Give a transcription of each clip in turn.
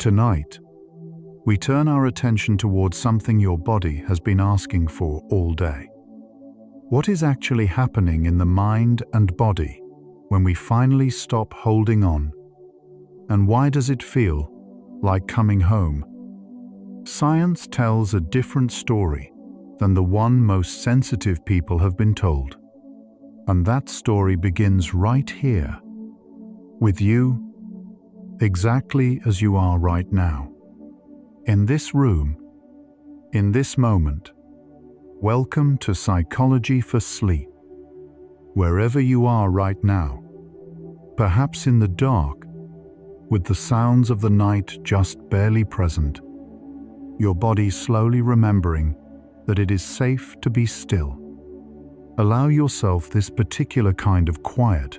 Tonight, we turn our attention towards something your body has been asking for all day. What is actually happening in the mind and body when we finally stop holding on? And why does it feel like coming home? Science tells a different story than the one most sensitive people have been told. And that story begins right here, with you, exactly as you are right now. In this room, in this moment. Welcome to Psychology for Sleep. Wherever you are right now, perhaps in the dark, with the sounds of the night just barely present, your body slowly remembering that it is safe to be still. Allow yourself this particular kind of quiet.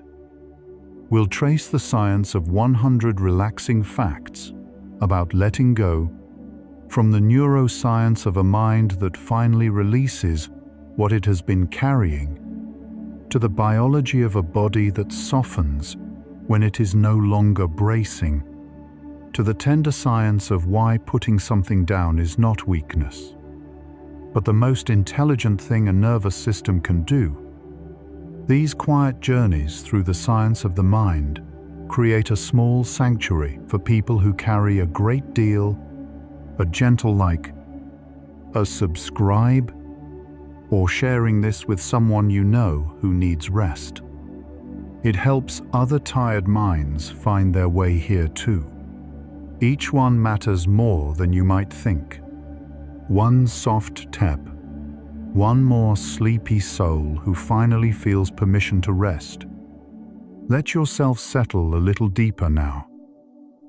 We'll trace the science of 100 relaxing facts about letting go, from the neuroscience of a mind that finally releases what it has been carrying, to the biology of a body that softens when it is no longer bracing, to the tender science of why putting something down is not weakness, but the most intelligent thing a nervous system can do. These quiet journeys through the science of the mind create a small sanctuary for people who carry a great deal, a gentle like, a subscribe, or sharing this with someone you know who needs rest. It helps other tired minds find their way here too. Each one matters more than you might think. One soft tap, one more sleepy soul who finally feels permission to rest. Let yourself settle a little deeper now.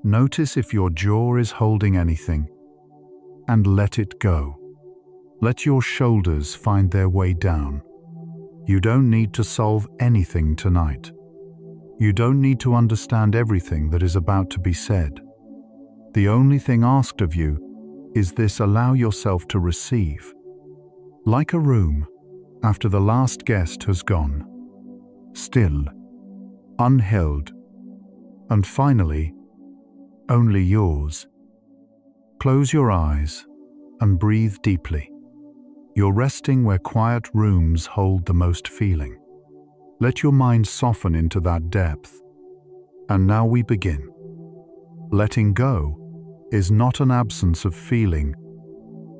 Notice if your jaw is holding anything, and let it go. Let your shoulders find their way down. You don't need to solve anything tonight. You don't need to understand everything that is about to be said. The only thing asked of you is this: allow yourself to receive. Like a room after the last guest has gone. Still, unheld, and finally, only yours. Close your eyes and breathe deeply. You're resting where quiet rooms hold the most feeling. Let your mind soften into that depth. And now we begin. Letting go is not an absence of feeling.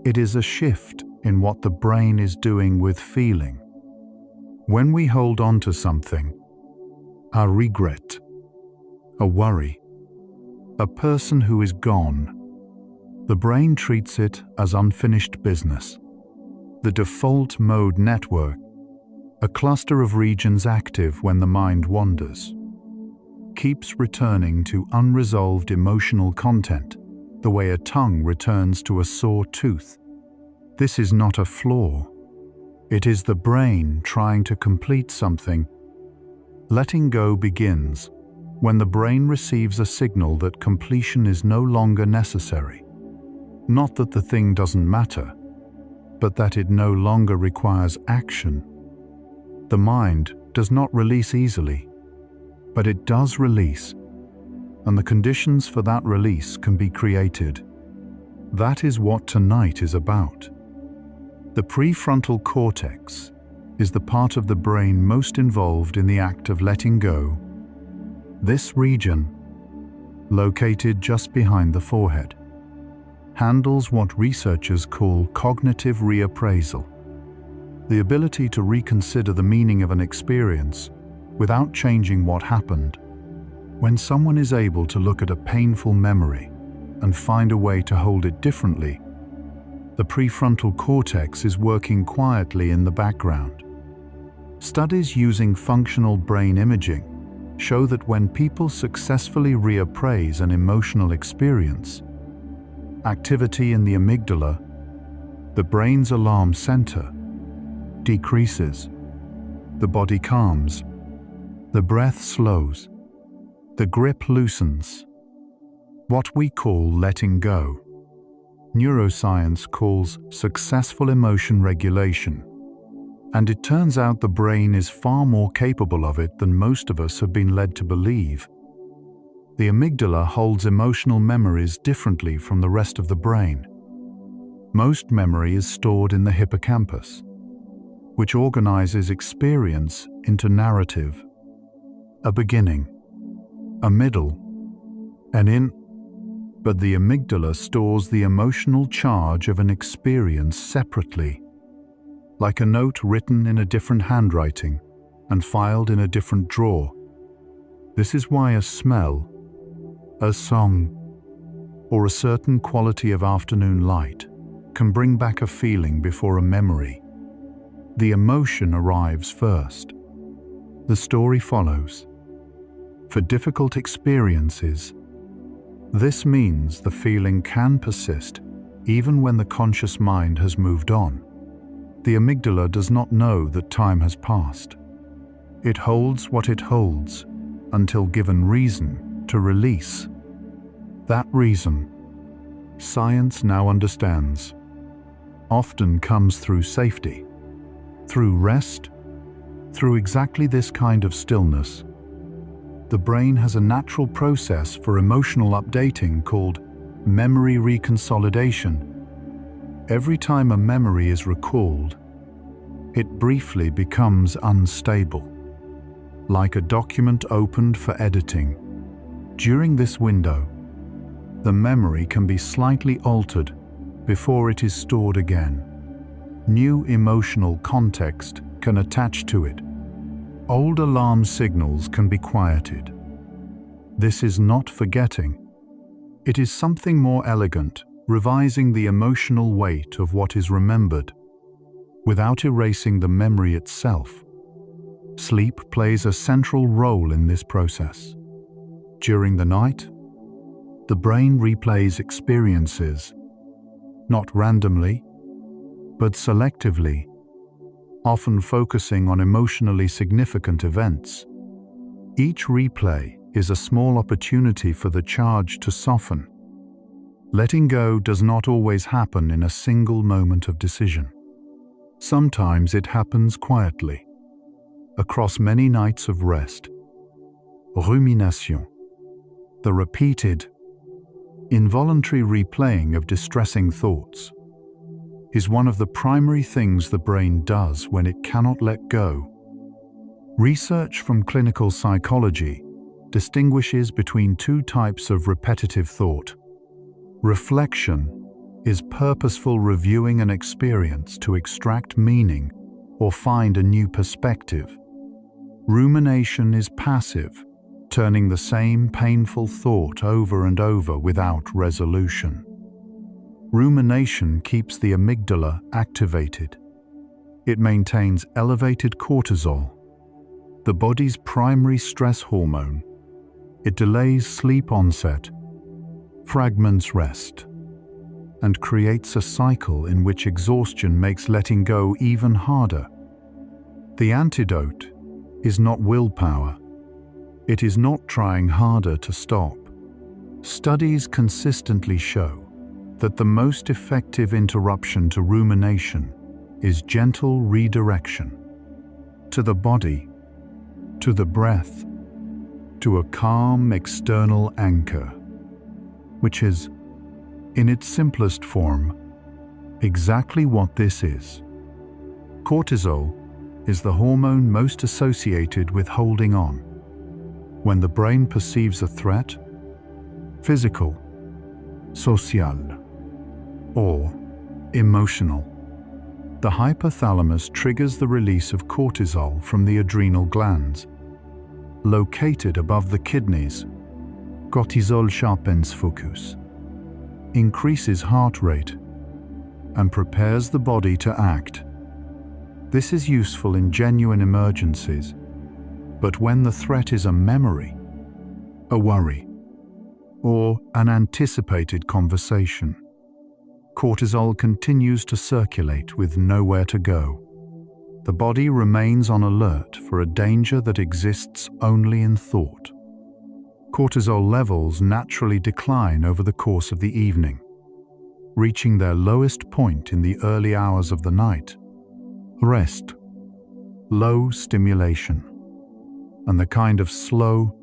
It is a shift in what the brain is doing with feeling. When we hold on to something, a regret, a worry, a person who is gone, the brain treats it as unfinished business. The default mode network, a cluster of regions active when the mind wanders, keeps returning to unresolved emotional content, the way a tongue returns to a sore tooth. This is not a flaw. It is the brain trying to complete something. Letting go begins when the brain receives a signal that completion is no longer necessary. Not that the thing doesn't matter, but that it no longer requires action. The mind does not release easily, but it does release, and the conditions for that release can be created. That is what tonight is about. The prefrontal cortex is the part of the brain most involved in the act of letting go. This region, located just behind the forehead, handles what researchers call cognitive reappraisal, the ability to reconsider the meaning of an experience without changing what happened. When someone is able to look at a painful memory and find a way to hold it differently, the prefrontal cortex is working quietly in the background. Studies using functional brain imaging show that when people successfully reappraise an emotional experience, activity in the amygdala, the brain's alarm center, decreases, the body calms, the breath slows, the grip loosens. What we call letting go, neuroscience calls successful emotion regulation. And it turns out the brain is far more capable of it than most of us have been led to believe. The amygdala holds emotional memories differently from the rest of the brain. Most memory is stored in the hippocampus, which organizes experience into narrative, a beginning, a middle, an end. But the amygdala stores the emotional charge of an experience separately, like a note written in a different handwriting and filed in a different drawer. This is why a smell, a song, or a certain quality of afternoon light can bring back a feeling before a memory. The emotion arrives first. The story follows. For difficult experiences, this means the feeling can persist even when the conscious mind has moved on. The amygdala does not know that time has passed. It holds what it holds until given reason to release. That reason, science now understands, often comes through safety, through rest, through exactly this kind of stillness. The brain has a natural process for emotional updating called memory reconsolidation. Every time a memory is recalled, it briefly becomes unstable, like a document opened for editing. During this window, the memory can be slightly altered before it is stored again. New emotional context can attach to it. Old alarm signals can be quieted. This is not forgetting. It is something more elegant, revising the emotional weight of what is remembered, without erasing the memory itself. Sleep plays a central role in this process. During the night, the brain replays experiences, not randomly, but selectively, often focusing on emotionally significant events. Each replay is a small opportunity for the charge to soften. Letting go does not always happen in a single moment of decision. Sometimes it happens quietly, across many nights of rest. Rumination, the repeated, involuntary replaying of distressing thoughts, is one of the primary things the brain does when it cannot let go. Research from clinical psychology distinguishes between two types of repetitive thought. Reflection is purposeful reviewing an experience to extract meaning or find a new perspective. Rumination is passive, turning the same painful thought over and over without resolution. Rumination keeps the amygdala activated. It maintains elevated cortisol, the body's primary stress hormone. It delays sleep onset, fragments rest, and creates a cycle in which exhaustion makes letting go even harder. The antidote is not willpower. It is not trying harder to stop. Studies consistently show that the most effective interruption to rumination is gentle redirection to the body, to the breath, to a calm external anchor, which is, in its simplest form, exactly what this is. Cortisol is the hormone most associated with holding on. When the brain perceives a threat, physical, social, or emotional, the hypothalamus triggers the release of cortisol from the adrenal glands. Located above the kidneys, cortisol sharpens focus, increases heart rate, and prepares the body to act. This is useful in genuine emergencies, but when the threat is a memory, a worry, or an anticipated conversation, cortisol continues to circulate with nowhere to go. The body remains on alert for a danger that exists only in thought. Cortisol levels naturally decline over the course of the evening, reaching their lowest point in the early hours of the night. Rest, low stimulation, and the kind of slow,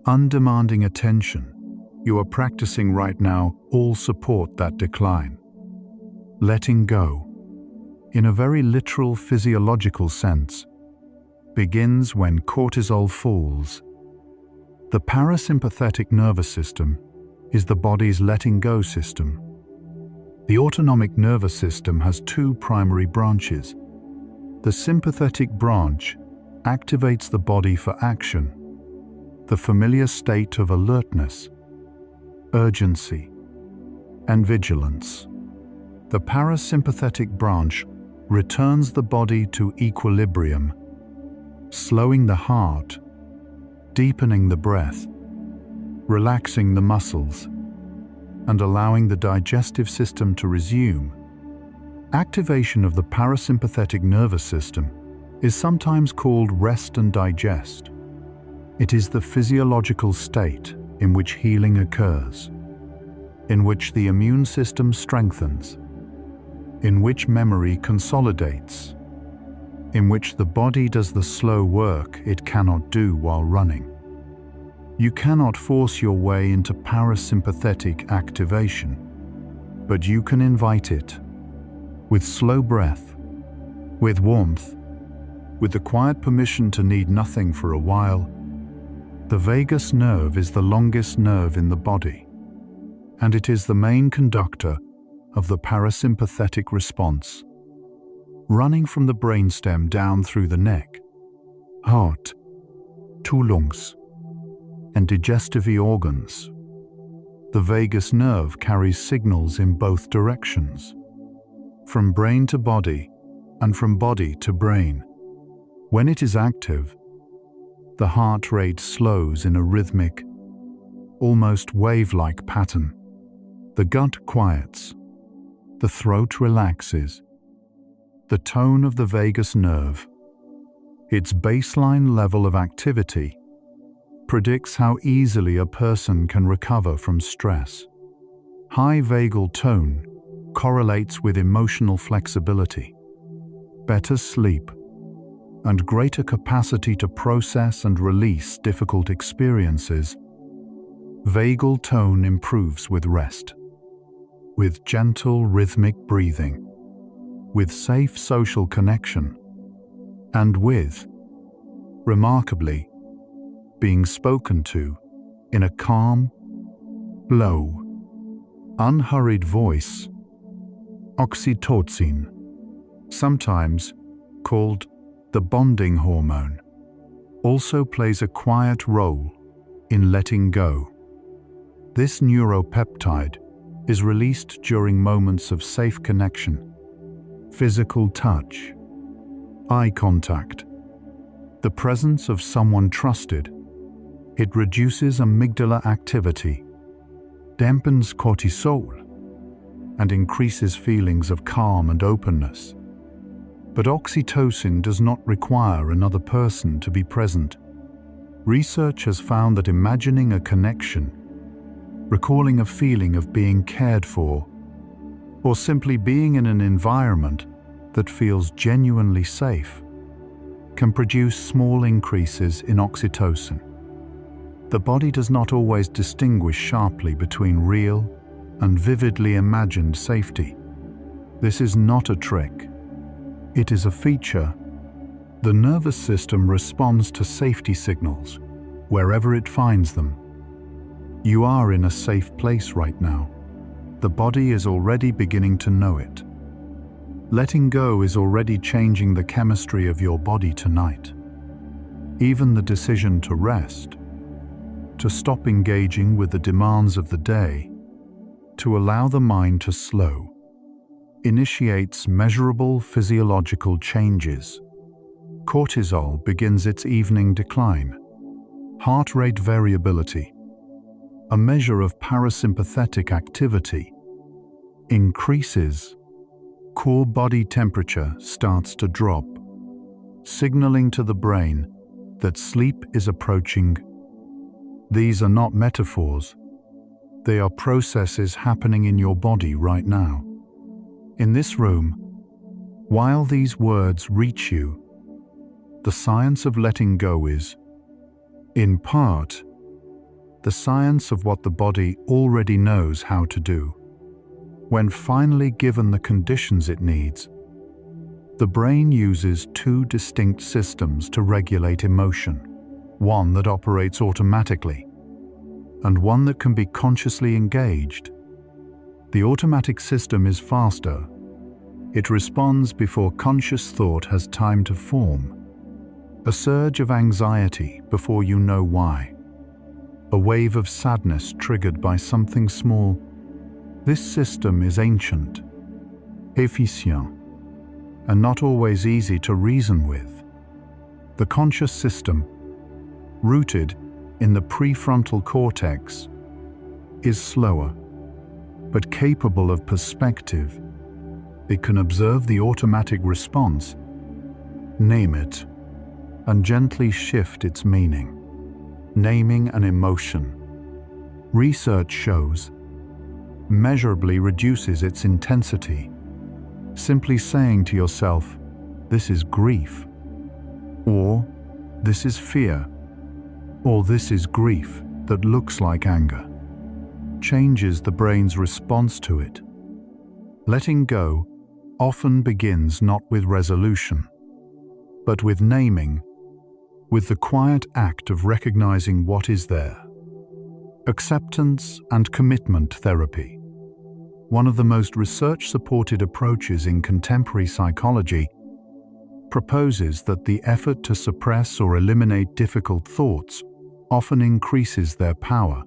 undemanding attention you are practicing right now all support that decline. Letting go, in a very literal physiological sense, begins when cortisol falls. The parasympathetic nervous system is the body's letting go system. The autonomic nervous system has two primary branches. The sympathetic branch activates the body for action, the familiar state of alertness, urgency, and vigilance. The parasympathetic branch returns the body to equilibrium, slowing the heart, deepening the breath, relaxing the muscles, and allowing the digestive system to resume. Activation of the parasympathetic nervous system is sometimes called rest and digest. It is the physiological state in which healing occurs, in which the immune system strengthens, in which memory consolidates, in which the body does the slow work it cannot do while running. You cannot force your way into parasympathetic activation, but you can invite it with slow breath, with warmth, with the quiet permission to need nothing for a while. The vagus nerve is the longest nerve in the body, and it is the main conductor of the parasympathetic response, running from the brainstem down through the neck, heart, to lungs, and digestive organs. The vagus nerve carries signals in both directions, from brain to body and from body to brain. When it is active, the heart rate slows in a rhythmic, almost wave-like pattern. The gut quiets, the throat relaxes. The tone of the vagus nerve, its baseline level of activity, predicts how easily a person can recover from stress. High vagal tone correlates with emotional flexibility, better sleep, and greater capacity to process and release difficult experiences. Vagal tone improves with rest, with gentle rhythmic breathing, with safe social connection, and with, remarkably, being spoken to in a calm, low, unhurried voice. Oxytocin, sometimes called the bonding hormone, also plays a quiet role in letting go. This neuropeptide is released during moments of safe connection, physical touch, eye contact, the presence of someone trusted. It reduces amygdala activity, dampens cortisol, and increases feelings of calm and openness. But oxytocin does not require another person to be present. Research has found that imagining a connection, recalling a feeling of being cared for, or simply being in an environment that feels genuinely safe, can produce small increases in oxytocin. The body does not always distinguish sharply between real and vividly imagined safety. This is not a trick. It is a feature. The nervous system responds to safety signals wherever it finds them. You are in a safe place right now. The body is already beginning to know it. Letting go is already changing the chemistry of your body tonight. Even the decision to rest, to stop engaging with the demands of the day, to allow the mind to slow, initiates measurable physiological changes. Cortisol begins its evening decline. Heart rate variability, a measure of parasympathetic activity, increases. Core body temperature starts to drop, signaling to the brain that sleep is approaching. These are not metaphors. They are processes happening in your body right now. In this room, while these words reach you, the science of letting go is, in part, the science of what the body already knows how to do. When finally given the conditions it needs, the brain uses two distinct systems to regulate emotion, one that operates automatically and one that can be consciously engaged. The automatic system is faster. It responds before conscious thought has time to form. A surge of anxiety before you know why. A wave of sadness triggered by something small. This system is ancient, efficient, and not always easy to reason with. The conscious system, rooted in the prefrontal cortex, is slower, but capable of perspective. It can observe the automatic response, name it, and gently shift its meaning. Naming an emotion, research shows, measurably reduces its intensity. Simply saying to yourself, "This is grief," or "This is fear," or "This is grief that looks like anger," changes the brain's response to it. Letting go often begins not with resolution, but with naming, with the quiet act of recognizing what is there. Acceptance and commitment therapy. One of the most research-supported approaches in contemporary psychology, proposes that the effort to suppress or eliminate difficult thoughts often increases their power.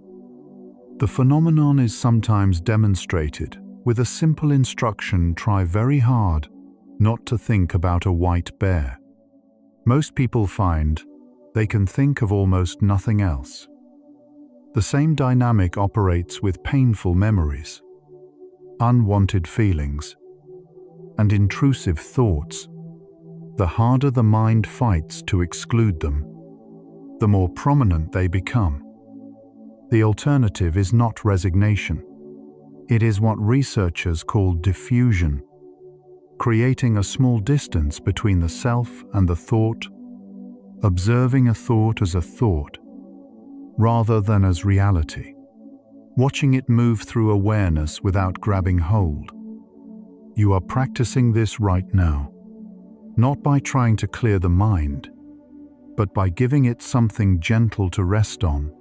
The phenomenon is sometimes demonstrated with a simple instruction: try very hard not to think about a white bear. Most people find they can think of almost nothing else. The same dynamic operates with painful memories, unwanted feelings, and intrusive thoughts. The harder the mind fights to exclude them, the more prominent they become. The alternative is not resignation. It is what researchers call diffusion, creating a small distance between the self and the thought, observing a thought as a thought, rather than as reality, watching it move through awareness without grabbing hold. You are practicing this right now, not by trying to clear the mind, but by giving it something gentle to rest on.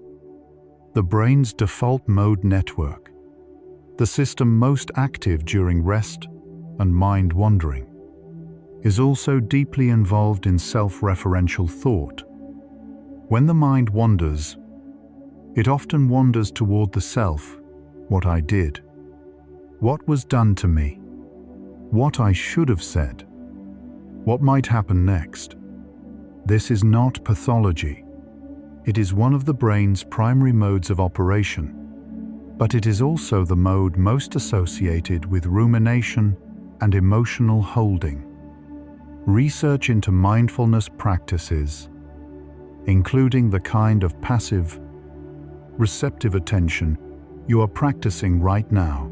The brain's default mode network, the system most active during rest and mind wandering, is also deeply involved in self-referential thought. When the mind wanders, it often wanders toward the self: what I did, what was done to me, what I should have said, what might happen next. This is not pathology. It is one of the brain's primary modes of operation, but it is also the mode most associated with rumination and emotional holding. Research into mindfulness practices, including the kind of passive, receptive attention you are practicing right now,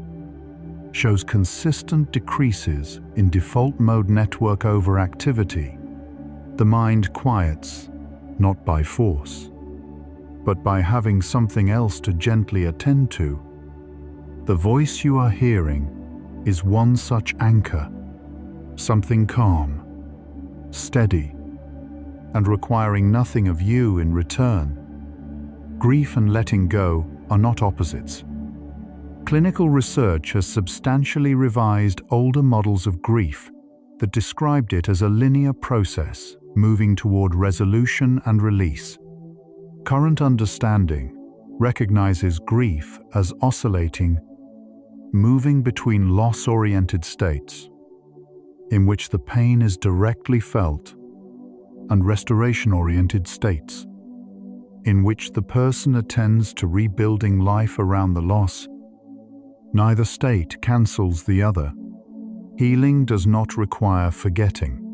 shows consistent decreases in default mode network overactivity. The mind quiets, not by force, but by having something else to gently attend to. The voice you are hearing is one such anchor, something calm, steady, and requiring nothing of you in return. Grief and letting go are not opposites. Clinical research has substantially revised older models of grief that described it as a linear process moving toward resolution and release. Current understanding recognizes grief as oscillating, moving between loss-oriented states, in which the pain is directly felt, and restoration-oriented states, in which the person attends to rebuilding life around the loss. Neither state cancels the other. Healing does not require forgetting.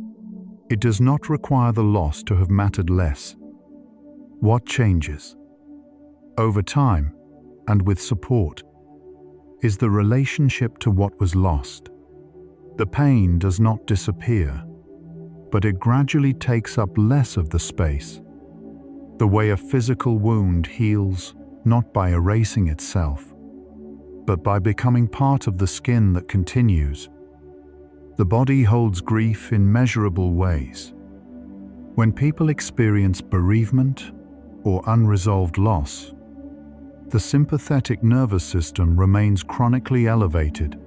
It does not require the loss to have mattered less. What changes, over time and with support, is the relationship to what was lost. The pain does not disappear, but it gradually takes up less of the space. The way a physical wound heals not by erasing itself, but by becoming part of the skin that continues. The body holds grief in measurable ways. When people experience bereavement or unresolved loss, the sympathetic nervous system remains chronically elevated.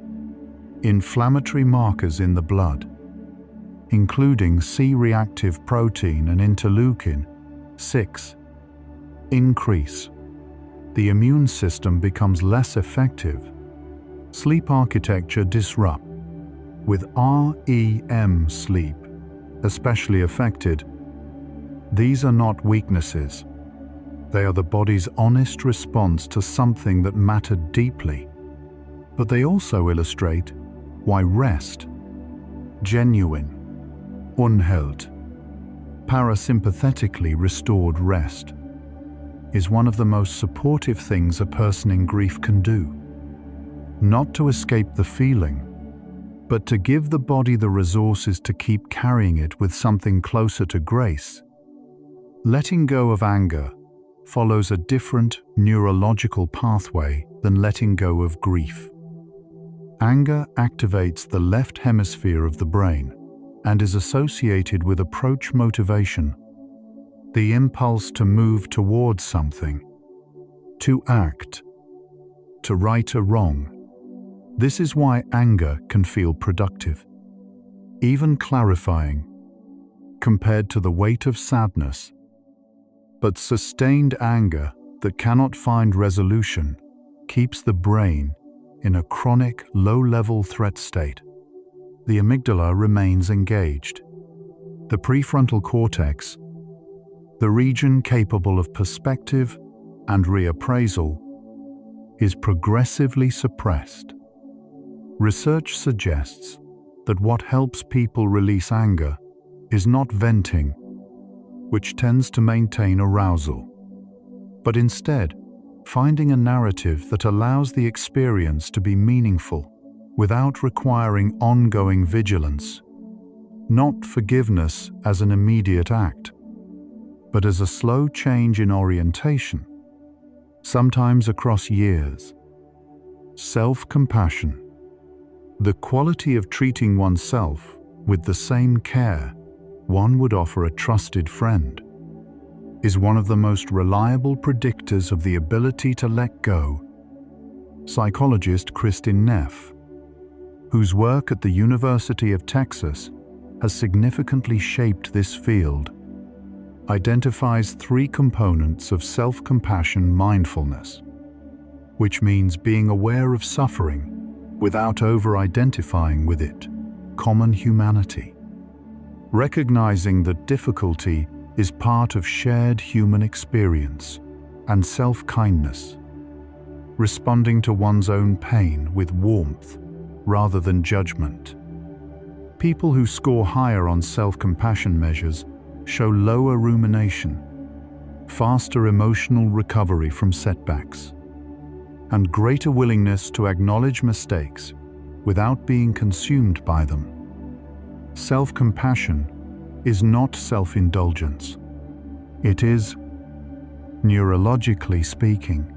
Inflammatory markers in the blood, including C-reactive protein and interleukin-6, increase. The immune system becomes less effective. Sleep architecture disrupt, with REM sleep especially affected. These are not weaknesses. They are the body's honest response to something that mattered deeply. But they also illustrate why rest, genuine, unheld, parasympathetically restored rest, is one of the most supportive things a person in grief can do. Not to escape the feeling, but to give the body the resources to keep carrying it with something closer to grace. Letting go of anger follows a different neurological pathway than letting go of grief. Anger activates the left hemisphere of the brain and is associated with approach motivation, the impulse to move towards something, to act, to right a wrong. This is why anger can feel productive, even clarifying, compared to the weight of sadness. But sustained anger that cannot find resolution keeps the brain in a chronic low-level threat state. The amygdala remains engaged. The prefrontal cortex, the region capable of perspective and reappraisal, is progressively suppressed. Research suggests that what helps people release anger is not venting, which tends to maintain arousal, but instead finding a narrative that allows the experience to be meaningful without requiring ongoing vigilance. Not forgiveness as an immediate act, but as a slow change in orientation, sometimes across years. Self-compassion, the quality of treating oneself with the same care one would offer a trusted friend, is one of the most reliable predictors of the ability to let go. Psychologist Kristin Neff, whose work at the University of Texas has significantly shaped this field, identifies 3 components of self-compassion mindfulness, which means being aware of suffering without over-identifying with it, common humanity. Recognizing that difficulty is part of shared human experience, and self-kindness. Responding to one's own pain with warmth rather than judgment. People who score higher on self-compassion measures show lower rumination, faster emotional recovery from setbacks, and greater willingness to acknowledge mistakes without being consumed by them. Self-compassion is not self-indulgence. It is, neurologically speaking,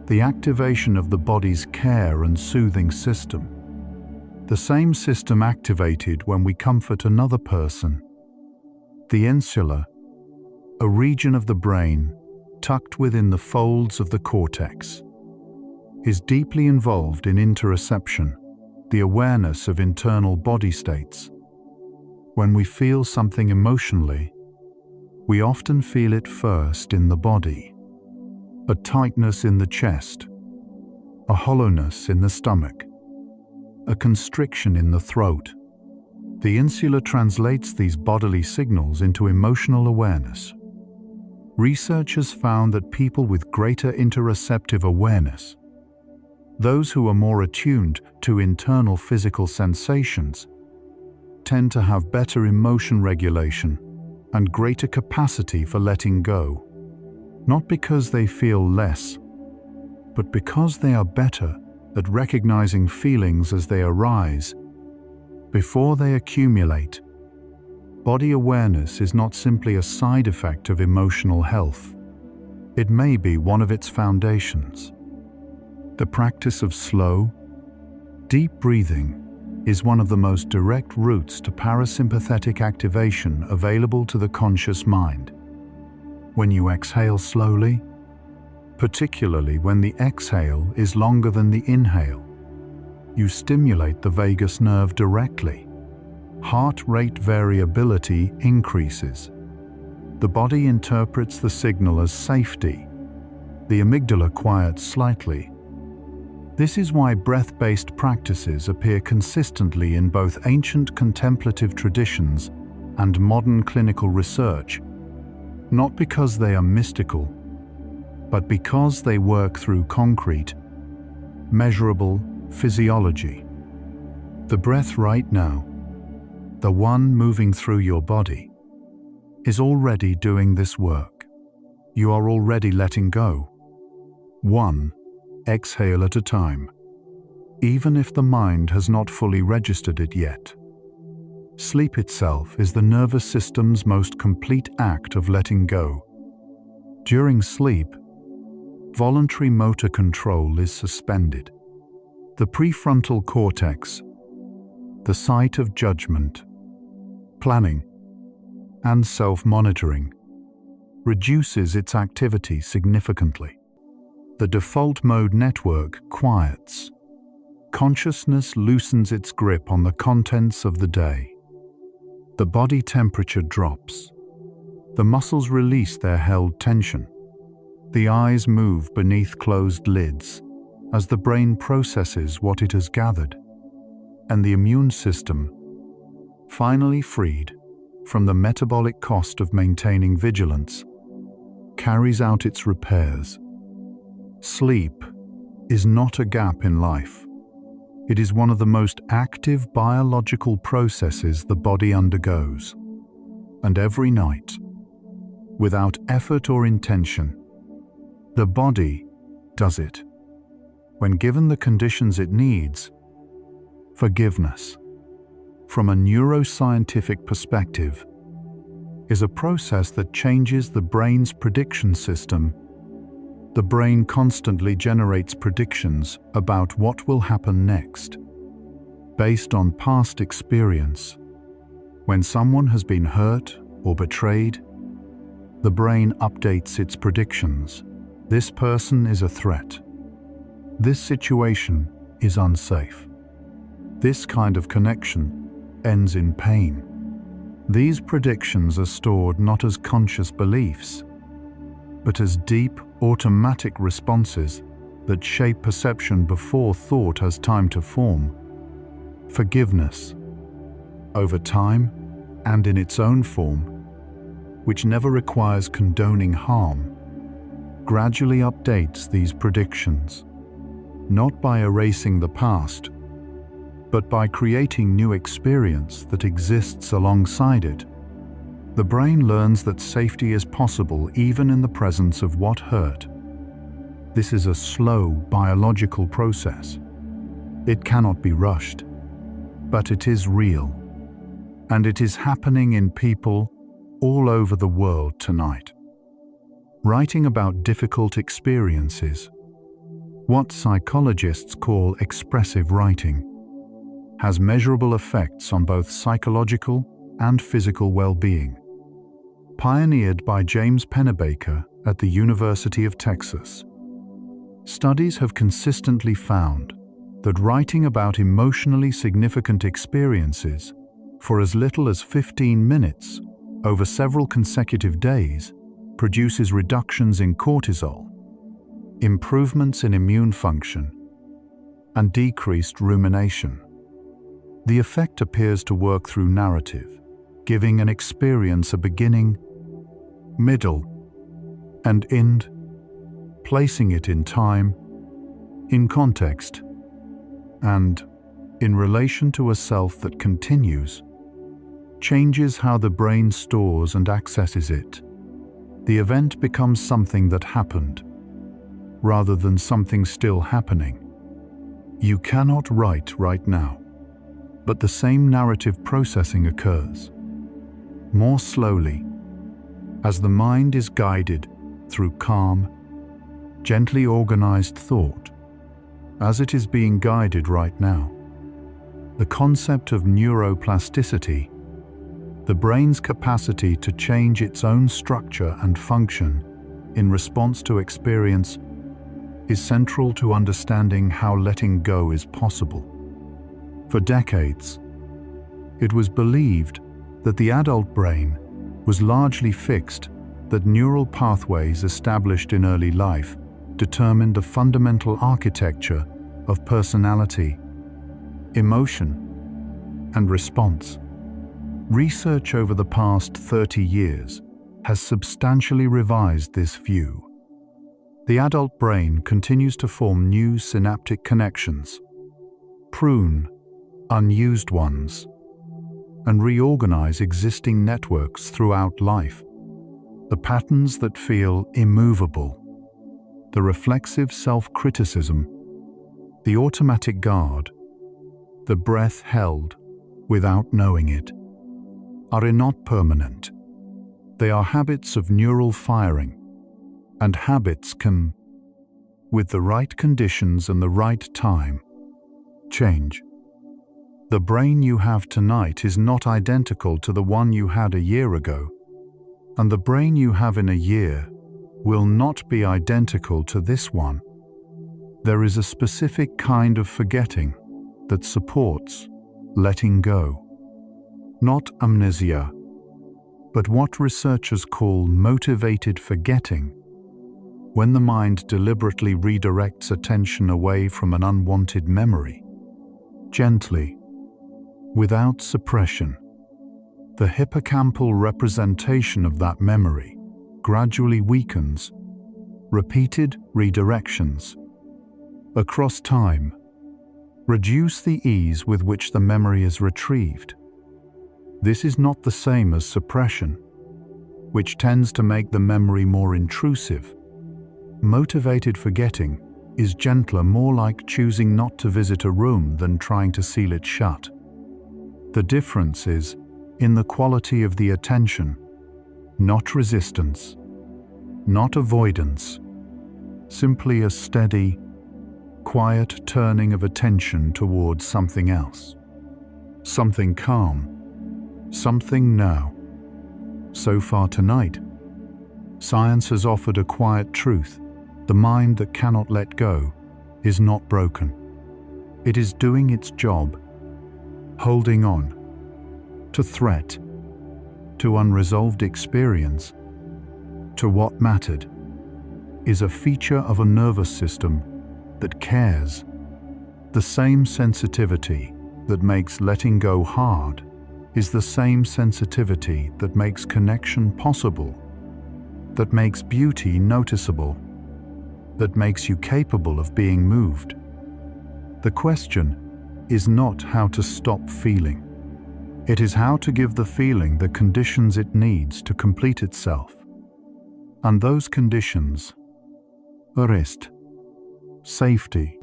the activation of the body's care and soothing system, the same system activated when we comfort another person. The insula, a region of the brain tucked within the folds of the cortex, is deeply involved in interoception, the awareness of internal body states. When we feel something emotionally, we often feel it first in the body. A tightness in the chest, a hollowness in the stomach, a constriction in the throat. The insula translates these bodily signals into emotional awareness. Research has found that people with greater interoceptive awareness, those who are more attuned to internal physical sensations, tend to have better emotion regulation and greater capacity for letting go, not because they feel less, but because they are better at recognizing feelings as they arise, before they accumulate. Body awareness is not simply a side effect of emotional health. It may be one of its foundations. The practice of slow, deep breathing is one of the most direct routes to parasympathetic activation available to the conscious mind. When you exhale slowly, particularly when the exhale is longer than the inhale, you stimulate the vagus nerve directly. Heart rate variability increases. The body interprets the signal as safety. The amygdala quiets slightly. This is why breath-based practices appear consistently in both ancient contemplative traditions and modern clinical research, not because they are mystical, but because they work through concrete, measurable physiology. The breath right now, the one moving through your body, is already doing this work. You are already letting go, one exhale at a time, even if the mind has not fully registered it yet. Sleep itself is the nervous system's most complete act of letting go. During sleep, voluntary motor control is suspended. The prefrontal cortex, the site of judgment, planning, and self-monitoring, reduces its activity significantly. The default mode network quiets. Consciousness loosens its grip on the contents of the day. The body temperature drops. The muscles release their held tension. The eyes move beneath closed lids as the brain processes what it has gathered. And the immune system, finally freed from the metabolic cost of maintaining vigilance, carries out its repairs. Sleep is not a gap in life. It is one of the most active biological processes the body undergoes. And every night, without effort or intention, the body does it. When given the conditions it needs, forgiveness, from a neuroscientific perspective, is a process that changes the brain's prediction system. The brain constantly generates predictions about what will happen next, based on past experience. When someone has been hurt or betrayed, the brain updates its predictions. This person is a threat. This situation is unsafe. This kind of connection ends in pain. These predictions are stored not as conscious beliefs, but as deep, automatic responses that shape perception before thought has time to form. Forgiveness, over time and in its own form, which never requires condoning harm, gradually updates these predictions, not by erasing the past, but by creating new experience that exists alongside it. The brain learns that safety is possible even in the presence of what hurt. This is a slow biological process. It cannot be rushed, but it is real, and it is happening in people all over the world tonight. Writing about difficult experiences, what psychologists call expressive writing, has measurable effects on both psychological and physical well-being. Pioneered by James Pennebaker at the University of Texas, studies have consistently found that writing about emotionally significant experiences for as little as 15 minutes over several consecutive days produces reductions in cortisol, improvements in immune function, and decreased rumination. The effect appears to work through narrative, giving an experience a beginning, middle, and end, placing it in time, in context, and in relation to a self that continues, changes how the brain stores and accesses it. The event becomes something that happened, rather than something still happening. You cannot write right now, but the same narrative processing occurs, more slowly, as the mind is guided through calm, gently organized thought, as it is being guided right now. The concept of neuroplasticity, the brain's capacity to change its own structure and function in response to experience, is central to understanding how letting go is possible. For decades, it was believed that the adult brain was largely fixed, that neural pathways established in early life determined the fundamental architecture of personality, emotion, and response. Research over the past 30 years has substantially revised this view. The adult brain continues to form new synaptic connections, prune unused ones, and reorganize existing networks throughout life. The patterns that feel immovable, the reflexive self-criticism, the automatic guard, the breath held without knowing it, are not permanent. They are habits of neural firing, and habits can, with the right conditions and the right time, change. The brain you have tonight is not identical to the one you had a year ago, and the brain you have in a year will not be identical to this one. There is a specific kind of forgetting that supports letting go. Not amnesia, but what researchers call motivated forgetting, when the mind deliberately redirects attention away from an unwanted memory. Gently, without suppression, the hippocampal representation of that memory gradually weakens. Repeated redirections across time reduce the ease with which the memory is retrieved. This is not the same as suppression, which tends to make the memory more intrusive. Motivated forgetting is gentler, more like choosing not to visit a room than trying to seal it shut. The difference is in the quality of the attention, not resistance, not avoidance, simply a steady, quiet turning of attention towards something else, something calm, something now. So far tonight, science has offered a quiet truth. The mind that cannot let go is not broken. It is doing its job, holding on to threat, to unresolved experience, to what mattered, is a feature of a nervous system that cares. The same sensitivity that makes letting go hard is the same sensitivity that makes connection possible, that makes beauty noticeable, that makes you capable of being moved. The question is not how to stop feeling. It is how to give the feeling the conditions it needs to complete itself. And those conditions are rest, safety,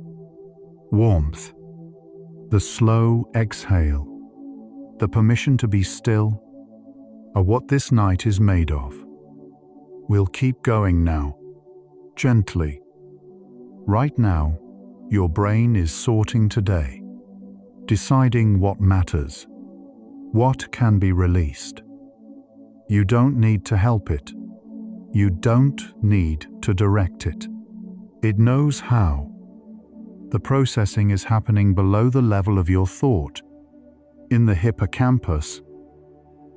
warmth, the slow exhale, the permission to be still, are what this night is made of. We'll keep going now, gently. Right now, your brain is sorting today, deciding what matters, what can be released. You don't need to help it. You don't need to direct it. It knows how. The processing is happening below the level of your thought, in the hippocampus,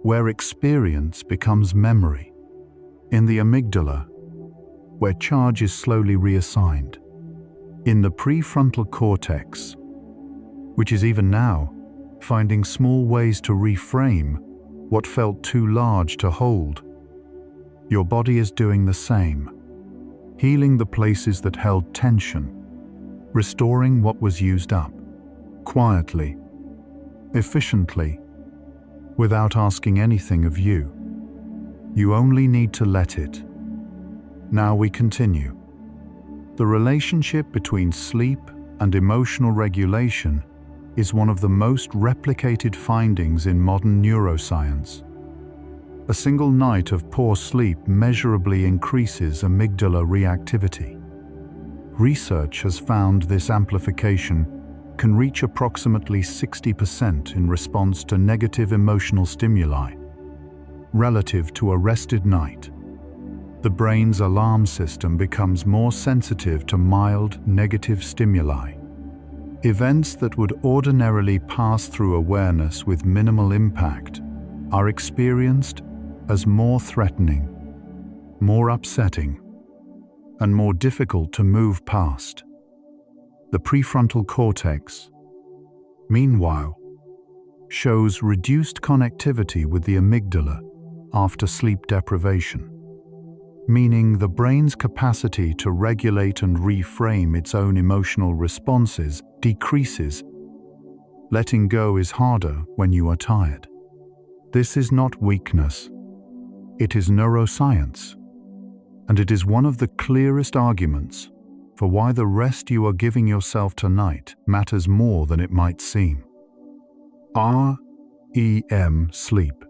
where experience becomes memory, in the amygdala, where charge is slowly reassigned, in the prefrontal cortex, which is even now finding small ways to reframe what felt too large to hold. Your body is doing the same, healing the places that held tension, restoring what was used up, quietly, efficiently, without asking anything of you. You only need to let it. Now we continue. The relationship between sleep and emotional regulation is one of the most replicated findings in modern neuroscience. A single night of poor sleep measurably increases amygdala reactivity. Research has found this amplification can reach approximately 60% in response to negative emotional stimuli, relative to a rested night. The brain's alarm system becomes more sensitive to mild negative stimuli. Events that would ordinarily pass through awareness with minimal impact are experienced as more threatening, more upsetting, and more difficult to move past. The prefrontal cortex, meanwhile, shows reduced connectivity with the amygdala after sleep deprivation, meaning the brain's capacity to regulate and reframe its own emotional responses decreases. Letting go is harder when you are tired. This is not weakness. It is neuroscience, and it is one of the clearest arguments for why the rest you are giving yourself tonight matters more than it might seem. REM sleep,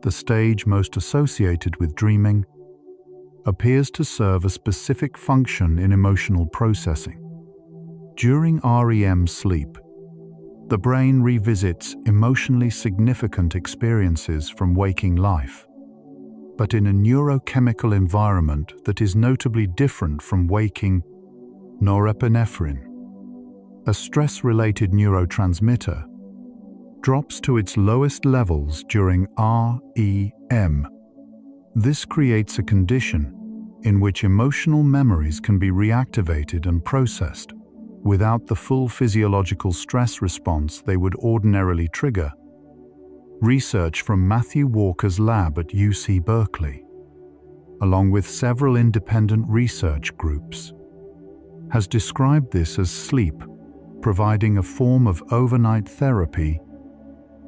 the stage most associated with dreaming, appears to serve a specific function in emotional processing. During REM sleep, the brain revisits emotionally significant experiences from waking life, but in a neurochemical environment that is notably different from waking. Norepinephrine, a stress-related neurotransmitter, drops to its lowest levels during REM. This creates a condition in which emotional memories can be reactivated and processed without the full physiological stress response they would ordinarily trigger. Research from Matthew Walker's lab at UC Berkeley, along with several independent research groups, has described this as sleep providing a form of overnight therapy,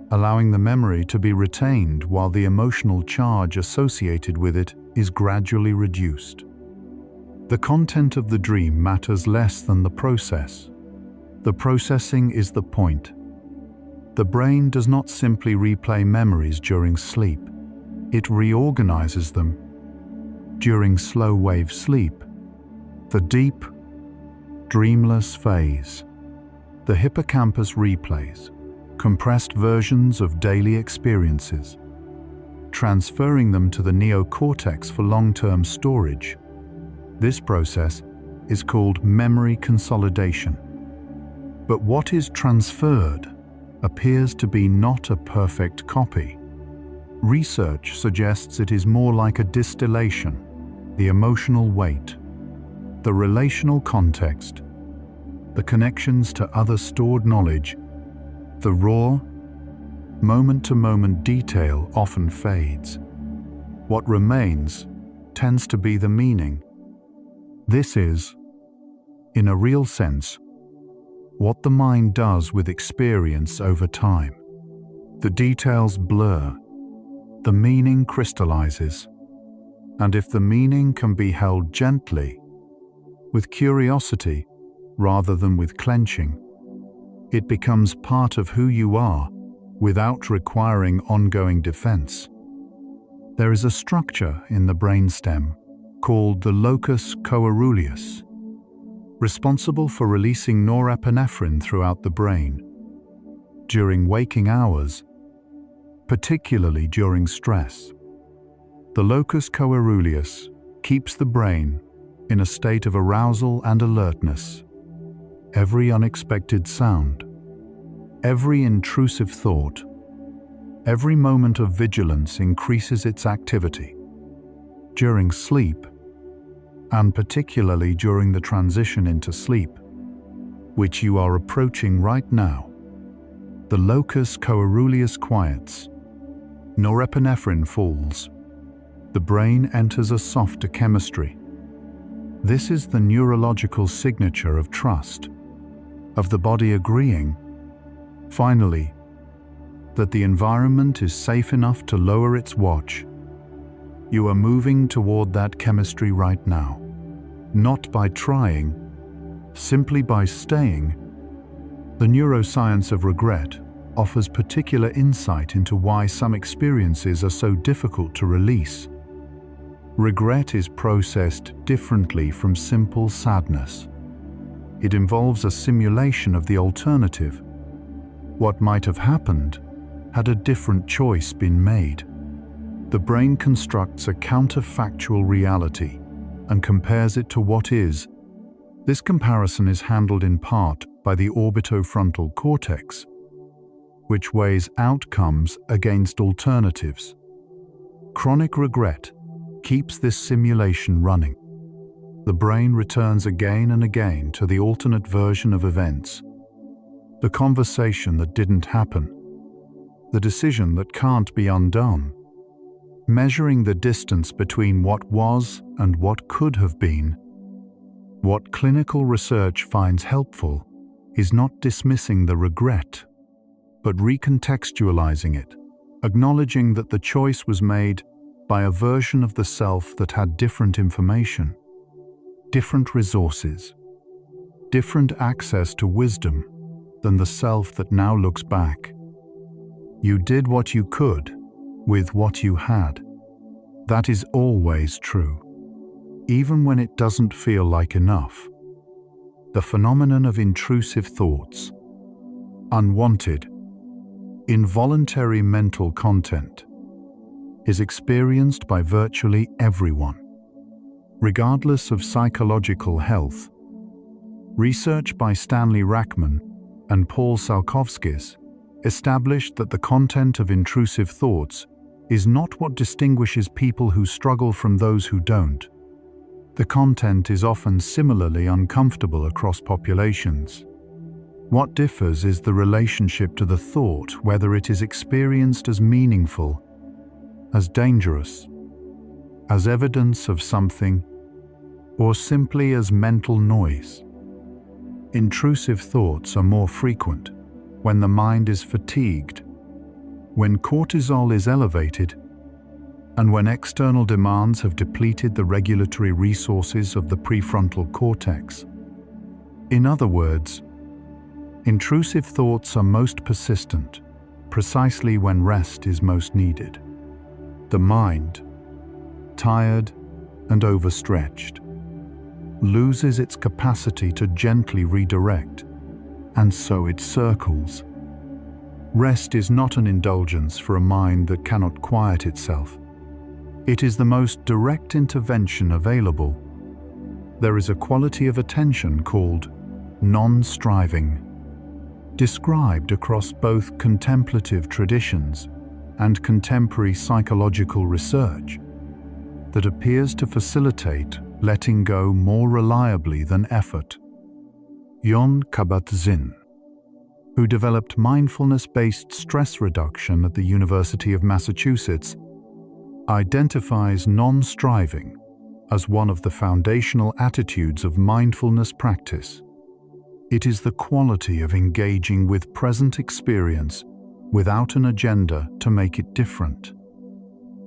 allowing the memory to be retained while the emotional charge associated with it is gradually reduced. The content of the dream matters less than the process. The processing is the point. The brain does not simply replay memories during sleep. It reorganizes them. During slow-wave sleep, the deep, dreamless phase, the hippocampus replays compressed versions of daily experiences, transferring them to the neocortex for long-term storage. This process is called memory consolidation. But what is transferred appears to be not a perfect copy. Research suggests it is more like a distillation, the emotional weight, the relational context, the connections to other stored knowledge. The raw, moment-to-moment detail often fades. What remains tends to be the meaning. This is, in a real sense, what the mind does with experience over time. The details blur, the meaning crystallizes, and if the meaning can be held gently, with curiosity rather than with clenching, it becomes part of who you are without requiring ongoing defense. There is a structure in the brainstem called the locus coeruleus, responsible for releasing norepinephrine throughout the brain. During waking hours, particularly during stress, the locus coeruleus keeps the brain in a state of arousal and alertness. Every unexpected sound, every intrusive thought, every moment of vigilance increases its activity. During sleep, and particularly during the transition into sleep, which you are approaching right now, the locus coeruleus quiets, norepinephrine falls, the brain enters a softer chemistry. This is the neurological signature of trust, of the body agreeing, finally, that the environment is safe enough to lower its watch. You are moving toward that chemistry right now, not by trying, simply by staying. The neuroscience of regret offers particular insight into why some experiences are so difficult to release. Regret is processed differently from simple sadness. It involves a simulation of the alternative. What might have happened had a different choice been made. The brain constructs a counterfactual reality and compares it to what is. This comparison is handled in part by the orbitofrontal cortex, which weighs outcomes against alternatives. Chronic regret keeps this simulation running. The brain returns again and again to the alternate version of events, the conversation that didn't happen, the decision that can't be undone. Measuring the distance between what was and what could have been. What clinical research finds helpful is not dismissing the regret, but recontextualizing it, acknowledging that the choice was made by a version of the self that had different information, different resources, different access to wisdom than the self that now looks back. You did what you could with what you had. That is always true, even when it doesn't feel like enough. The phenomenon of intrusive thoughts, unwanted, involuntary mental content, is experienced by virtually everyone, regardless of psychological health. Research by Stanley Rachman and Paul Salkovskis established that the content of intrusive thoughts is not what distinguishes people who struggle from those who don't. The content is often similarly uncomfortable across populations. What differs is the relationship to the thought, whether it is experienced as meaningful, as dangerous, as evidence of something, or simply as mental noise. Intrusive thoughts are more frequent when the mind is fatigued, when cortisol is elevated, and when external demands have depleted the regulatory resources of the prefrontal cortex. In other words, intrusive thoughts are most persistent precisely when rest is most needed. The mind, tired and overstretched, loses its capacity to gently redirect, and so it circles. Rest is not an indulgence for a mind that cannot quiet itself. It is the most direct intervention available. There is a quality of attention called non-striving, described across both contemplative traditions and contemporary psychological research, that appears to facilitate letting go more reliably than effort. Jon Kabat-Zinn, who developed mindfulness-based stress reduction at the University of Massachusetts, identifies non-striving as one of the foundational attitudes of mindfulness practice. It is the quality of engaging with present experience without an agenda to make it different,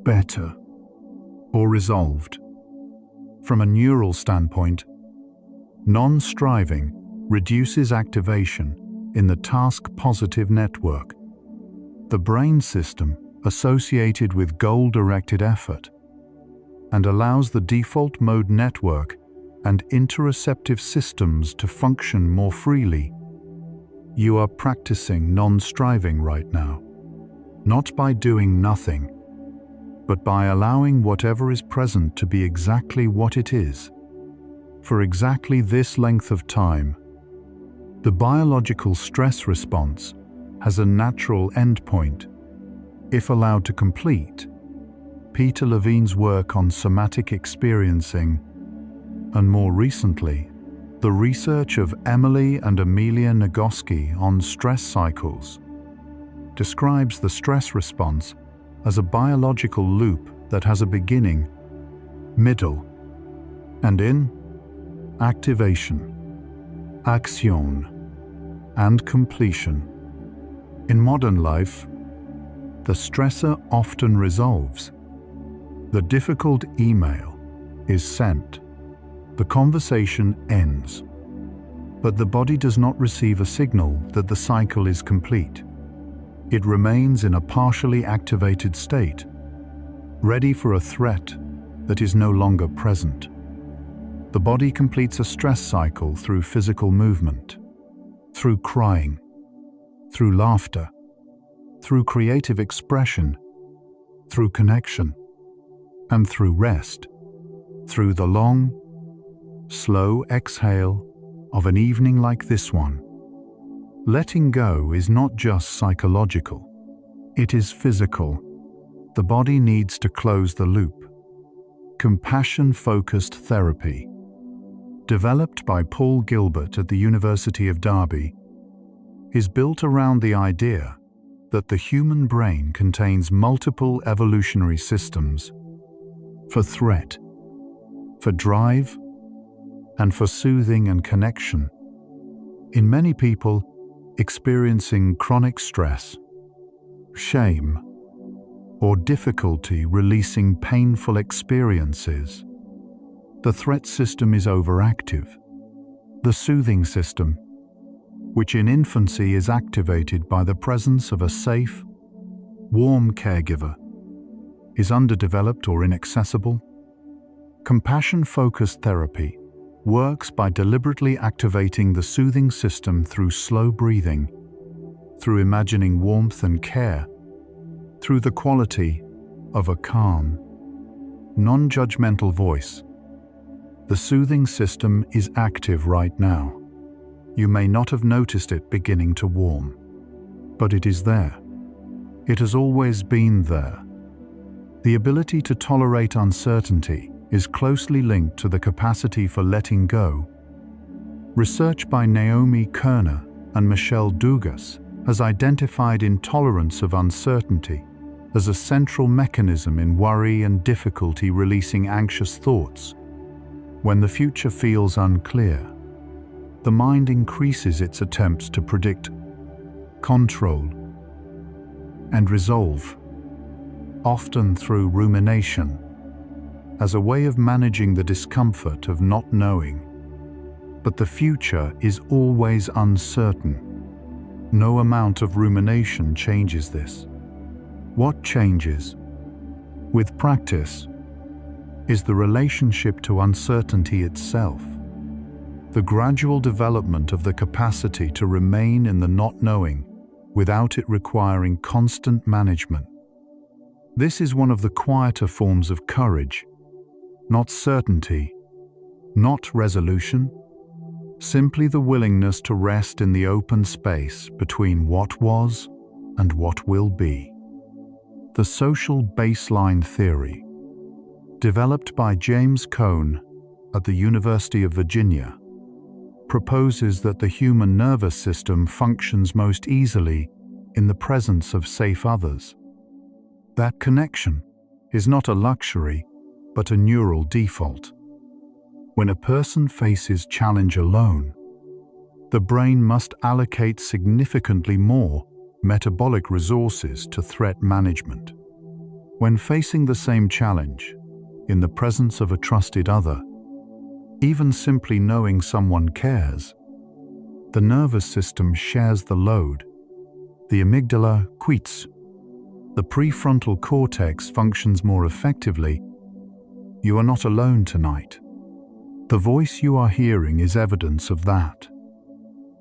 better, or resolved. From a neural standpoint, non-striving reduces activation in the task-positive network, the brain system associated with goal-directed effort, and allows the default mode network and interoceptive systems to function more freely. You are practicing non-striving right now, not by doing nothing, but by allowing whatever is present to be exactly what it is, for exactly this length of time. The biological stress response has a natural endpoint. If allowed to complete, Peter Levine's work on somatic experiencing, and more recently, the research of Emily and Amelia Nagoski on stress cycles, describes the stress response as a biological loop that has a beginning, middle, and end, activation, action, and completion. In modern life, the stressor often resolves. The difficult email is sent. The conversation ends. But the body does not receive a signal that the cycle is complete. It remains in a partially activated state, ready for a threat that is no longer present. The body completes a stress cycle through physical movement, through crying, through laughter, through creative expression, through connection, and through rest, through the long, slow exhale of an evening like this one. Letting go is not just psychological, it is physical. The body needs to close the loop. Compassion-focused therapy, developed by Paul Gilbert at the University of Derby, is built around the idea that the human brain contains multiple evolutionary systems for threat, for drive, and for soothing and connection. In many people experiencing chronic stress, shame, or difficulty releasing painful experiences, the threat system is overactive. The soothing system, which in infancy is activated by the presence of a safe, warm caregiver, is underdeveloped or inaccessible. Compassion-focused therapy works by deliberately activating the soothing system through slow breathing, through imagining warmth and care, through the quality of a calm, non-judgmental voice. The soothing system is active right now. You may not have noticed it beginning to warm, but it is there. It has always been there. The ability to tolerate uncertainty is closely linked to the capacity for letting go. Research by Naomi Kerner and Michelle Dugas has identified intolerance of uncertainty as a central mechanism in worry and difficulty releasing anxious thoughts. When the future feels unclear, the mind increases its attempts to predict, control, and resolve, often through rumination, as a way of managing the discomfort of not knowing. But the future is always uncertain. No amount of rumination changes this. What changes, with practice, is the relationship to uncertainty itself, the gradual development of the capacity to remain in the not knowing without it requiring constant management. This is one of the quieter forms of courage, not certainty, not resolution, simply the willingness to rest in the open space between what was and what will be. The social baseline theory, developed by James Cone at the University of Virginia, proposes that the human nervous system functions most easily in the presence of safe others. That connection is not a luxury, but a neural default. When a person faces challenge alone, the brain must allocate significantly more metabolic resources to threat management. When facing the same challenge, in the presence of a trusted other, even simply knowing someone cares, the nervous system shares the load. The amygdala quits. The prefrontal cortex functions more effectively. You are not alone tonight. The voice you are hearing is evidence of that,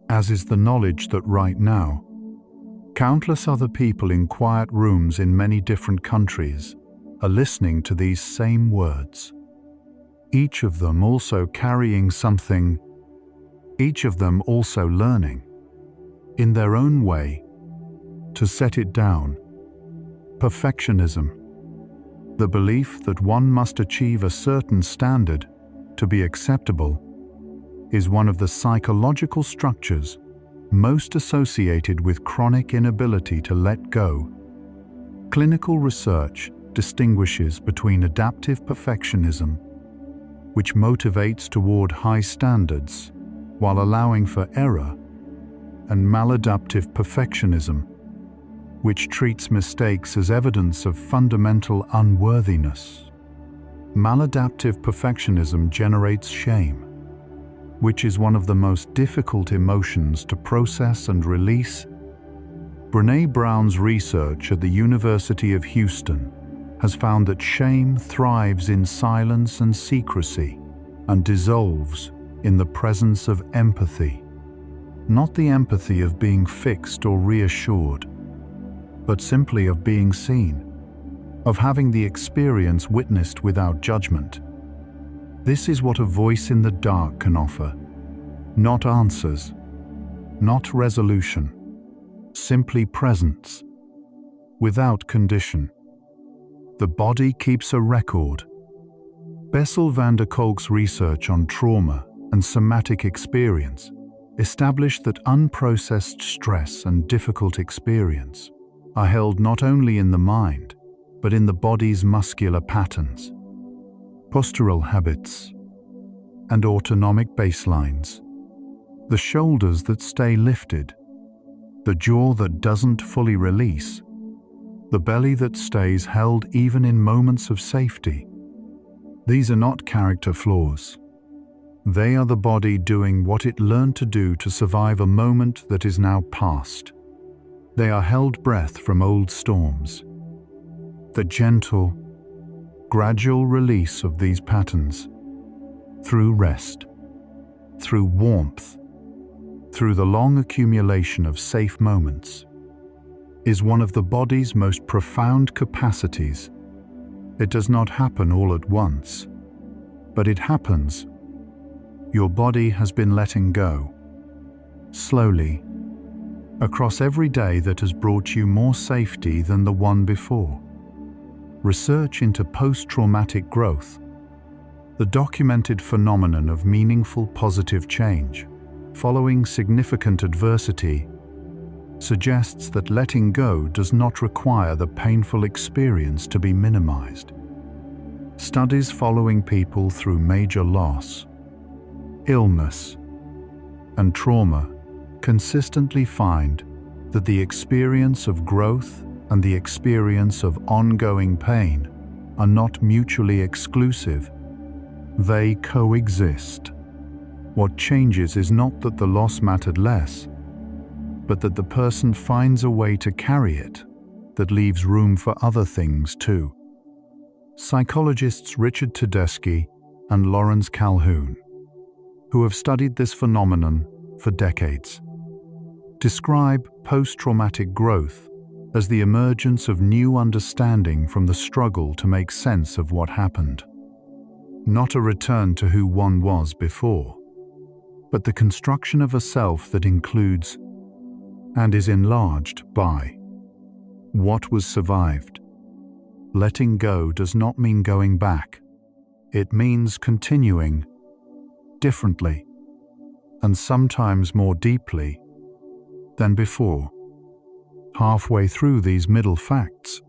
as is the knowledge that right now, countless other people in quiet rooms in many different countries are listening to these same words. Each of them also carrying something, each of them also learning, in their own way, to set it down. Perfectionism, the belief that one must achieve a certain standard to be acceptable, is one of the psychological structures most associated with chronic inability to let go. Clinical research distinguishes between adaptive perfectionism, which motivates toward high standards while allowing for error, and maladaptive perfectionism, which treats mistakes as evidence of fundamental unworthiness. Maladaptive perfectionism generates shame, which is one of the most difficult emotions to process and release, Brené Brown's research at the University of Houston has found that shame thrives in silence and secrecy and dissolves in the presence of empathy. Not the empathy of being fixed or reassured, but simply of being seen, of having the experience witnessed without judgment. This is what a voice in the dark can offer. Not answers, not resolution, simply presence, without condition. The body keeps a record. Bessel van der Kolk's research on trauma and somatic experience established that unprocessed stress and difficult experience are held not only in the mind, but in the body's muscular patterns, postural habits, and autonomic baselines. The shoulders that stay lifted, the jaw that doesn't fully release, the belly that stays held even in moments of safety. These are not character flaws. They are the body doing what it learned to do to survive a moment that is now past. They are held breath from old storms. The gentle, gradual release of these patterns, through rest, through warmth, through the long accumulation of safe moments, is one of the body's most profound capacities. It does not happen all at once, but it happens. Your body has been letting go, slowly, across every day that has brought you more safety than the one before. Research into post-traumatic growth, the documented phenomenon of meaningful positive change following significant adversity, suggests that letting go does not require the painful experience to be minimized. Studies following people through major loss, illness, and trauma consistently find that the experience of growth and the experience of ongoing pain are not mutually exclusive. They coexist. What changes is not that the loss mattered less, but that the person finds a way to carry it that leaves room for other things too. Psychologists Richard Tedeschi and Lawrence Calhoun, who have studied this phenomenon for decades, describe post-traumatic growth as the emergence of new understanding from the struggle to make sense of what happened. Not a return to who one was before, but the construction of a self that includes and is enlarged by what was survived. Letting go does not mean going back. It means continuing differently and sometimes more deeply than before. Halfway through these middle facts,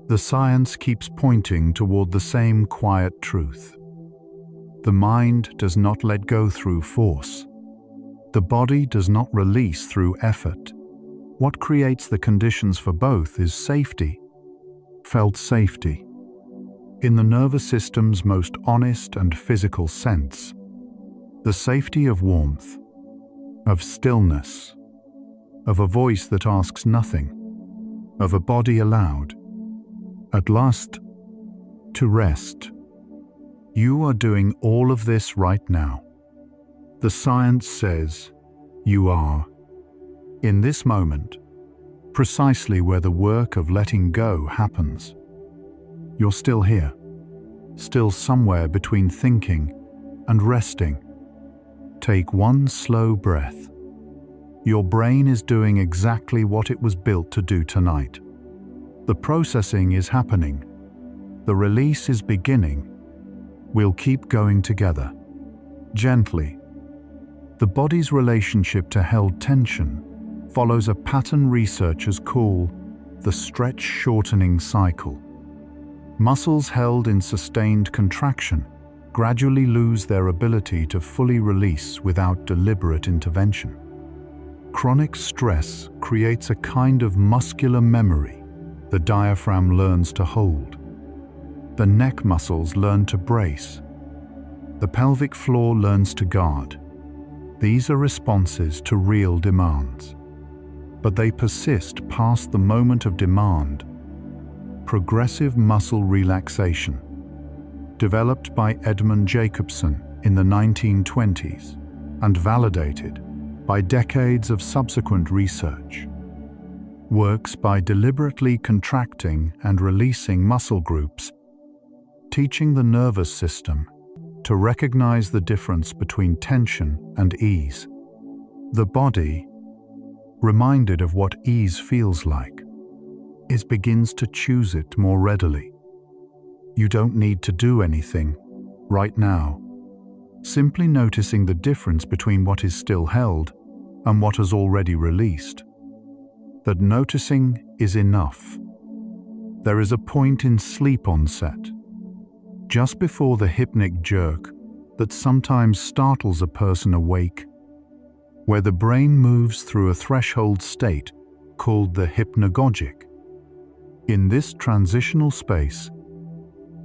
the science keeps pointing toward the same quiet truth. The mind does not let go through force. The body does not release through effort. What creates the conditions for both is safety, felt safety, in the nervous system's most honest and physical sense. The safety of warmth, of stillness, of a voice that asks nothing, of a body allowed, at last, to rest. You are doing all of this right now. The science says you are, in this moment, precisely where the work of letting go happens. You're still here, still somewhere between thinking and resting. Take one slow breath. Your brain is doing exactly what it was built to do tonight. The processing is happening. The release is beginning. We'll keep going together, gently. The body's relationship to held tension follows a pattern researchers call the stretch-shortening cycle. Muscles held in sustained contraction gradually lose their ability to fully release without deliberate intervention. Chronic stress creates a kind of muscular memory the diaphragm learns to hold. The neck muscles learn to brace. The pelvic floor learns to guard. These are responses to real demands. but they persist past the moment of demand. Progressive muscle relaxation, developed by Edmund Jacobson in the 1920s and validated by decades of subsequent research, works by deliberately contracting and releasing muscle groups, teaching the nervous system to recognize the difference between tension and ease. The body, reminded of what ease feels like, begins to choose it more readily. You don't need to do anything right now. Simply noticing the difference between what is still held and what has already released. That noticing is enough. There is a point in sleep onset, just before the hypnic jerk that sometimes startles a person awake, where the brain moves through a threshold state called the hypnagogic. In this transitional space,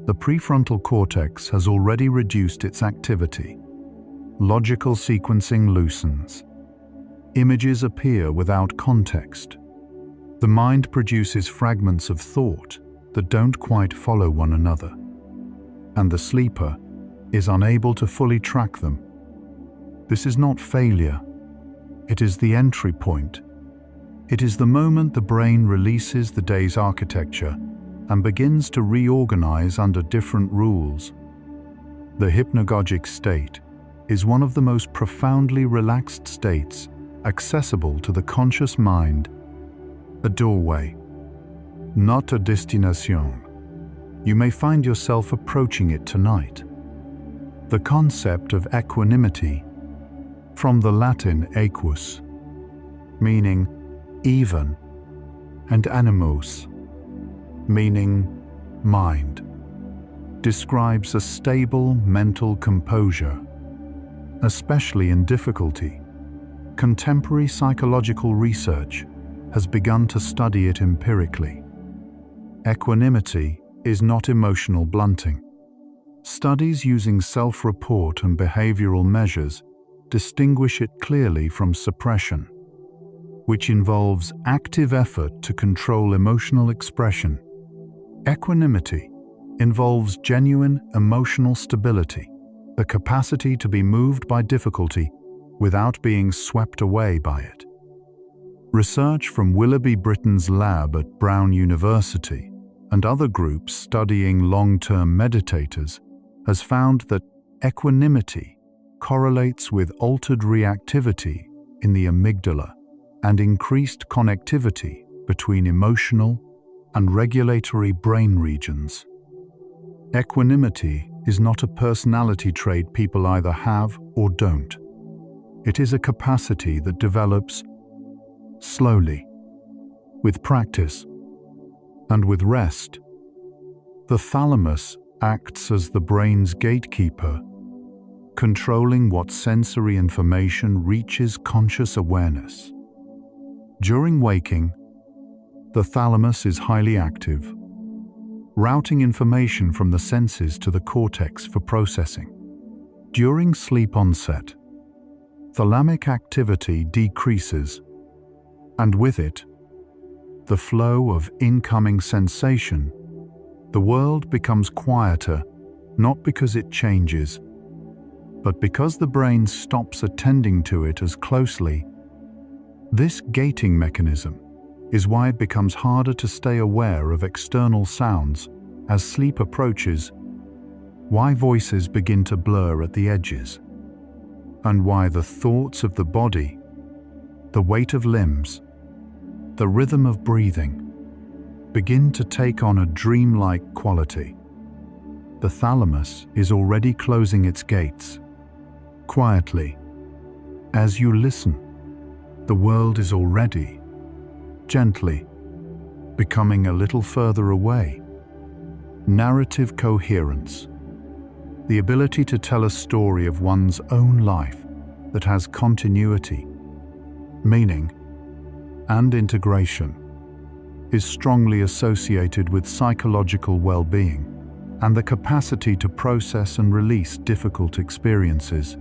the prefrontal cortex has already reduced its activity. Logical sequencing loosens. Images appear without context. The mind produces fragments of thought that don't quite follow one another, and the sleeper is unable to fully track them. This is not failure. It is the entry point. It is the moment the brain releases the day's architecture and begins to reorganize under different rules. The hypnagogic state is one of the most profoundly relaxed states accessible to the conscious mind, a doorway, not a destination. You may find yourself approaching it tonight. The concept of equanimity, from the Latin equus, meaning even, and animus, meaning mind, describes a stable mental composure, especially in difficulty. Contemporary psychological research has begun to study it empirically. Equanimity is not emotional blunting. Studies using self-report and behavioral measures distinguish it clearly from suppression, which involves active effort to control emotional expression. Equanimity involves genuine emotional stability, the capacity to be moved by difficulty without being swept away by it. Research from Willoughby Britton's lab at Brown University and other groups studying long-term meditators has found that equanimity correlates with altered reactivity in the amygdala and increased connectivity between emotional and regulatory brain regions. Equanimity is not a personality trait people either have or don't. It is a capacity that develops slowly, with practice, and with rest. The thalamus acts as the brain's gatekeeper, controlling what sensory information reaches conscious awareness. During waking, the thalamus is highly active, routing information from the senses to the cortex for processing. During sleep onset, thalamic activity decreases, and with it, the flow of incoming sensation. The world becomes quieter, not because it changes, but because the brain stops attending to it as closely. This gating mechanism is why it becomes harder to stay aware of external sounds as sleep approaches, why voices begin to blur at the edges, and why the thoughts of the body, the weight of limbs, the rhythm of breathing, begin to take on a dreamlike quality. The thalamus is already closing its gates. Quietly, as you listen, the world is already, gently, becoming a little further away. Narrative coherence, the ability to tell a story of one's own life that has continuity, meaning, and integration, is strongly associated with psychological well-being and the capacity to process and release difficult experiences.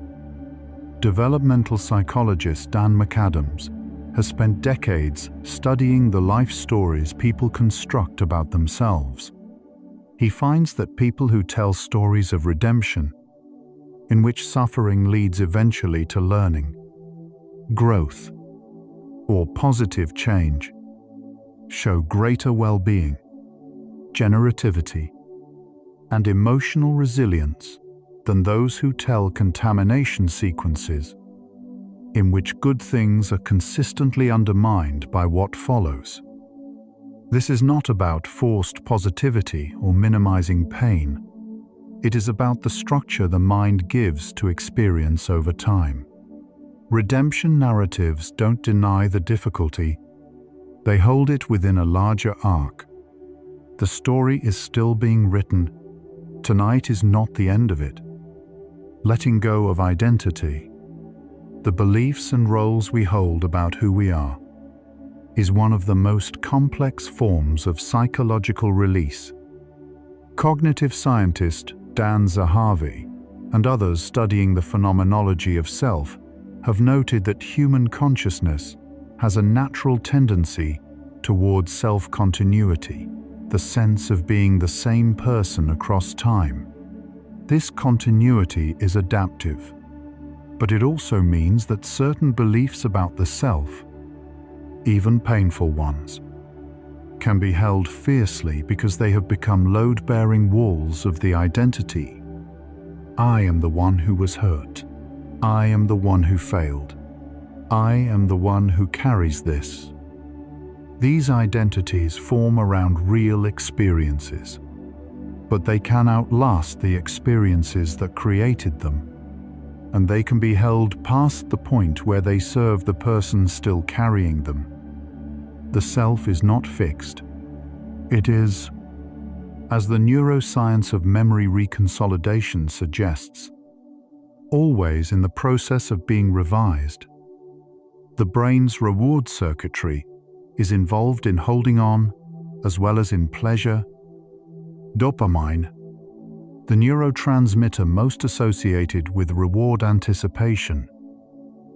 Developmental psychologist Dan McAdams has spent decades studying the life stories people construct about themselves. He finds that people who tell stories of redemption, in which suffering leads eventually to learning, growth, or positive change, show greater well-being, generativity, and emotional resilience than those who tell contamination sequences, in which good things are consistently undermined by what follows. This is not about forced positivity or minimizing pain. It is about the structure the mind gives to experience over time. Redemption narratives don't deny the difficulty. They hold it within a larger arc. The story is still being written. Tonight is not the end of it. Letting go of identity, the beliefs and roles we hold about who we are, is one of the most complex forms of psychological release. Cognitive scientist Dan Zahavi and others studying the phenomenology of self have noted that human consciousness has a natural tendency towards self-continuity, the sense of being the same person across time. This continuity is adaptive, but it also means that certain beliefs about the self, even painful ones, can be held fiercely because they have become load-bearing walls of the identity. I am the one who was hurt. I am the one who failed. I am the one who carries this. These identities form around real experiences, but they can outlast the experiences that created them, and they can be held past the point where they serve the person still carrying them. The self is not fixed. It is, as the neuroscience of memory reconsolidation suggests, always in the process of being revised. The brain's reward circuitry is involved in holding on, as well as in pleasure. Dopamine, the neurotransmitter most associated with reward anticipation,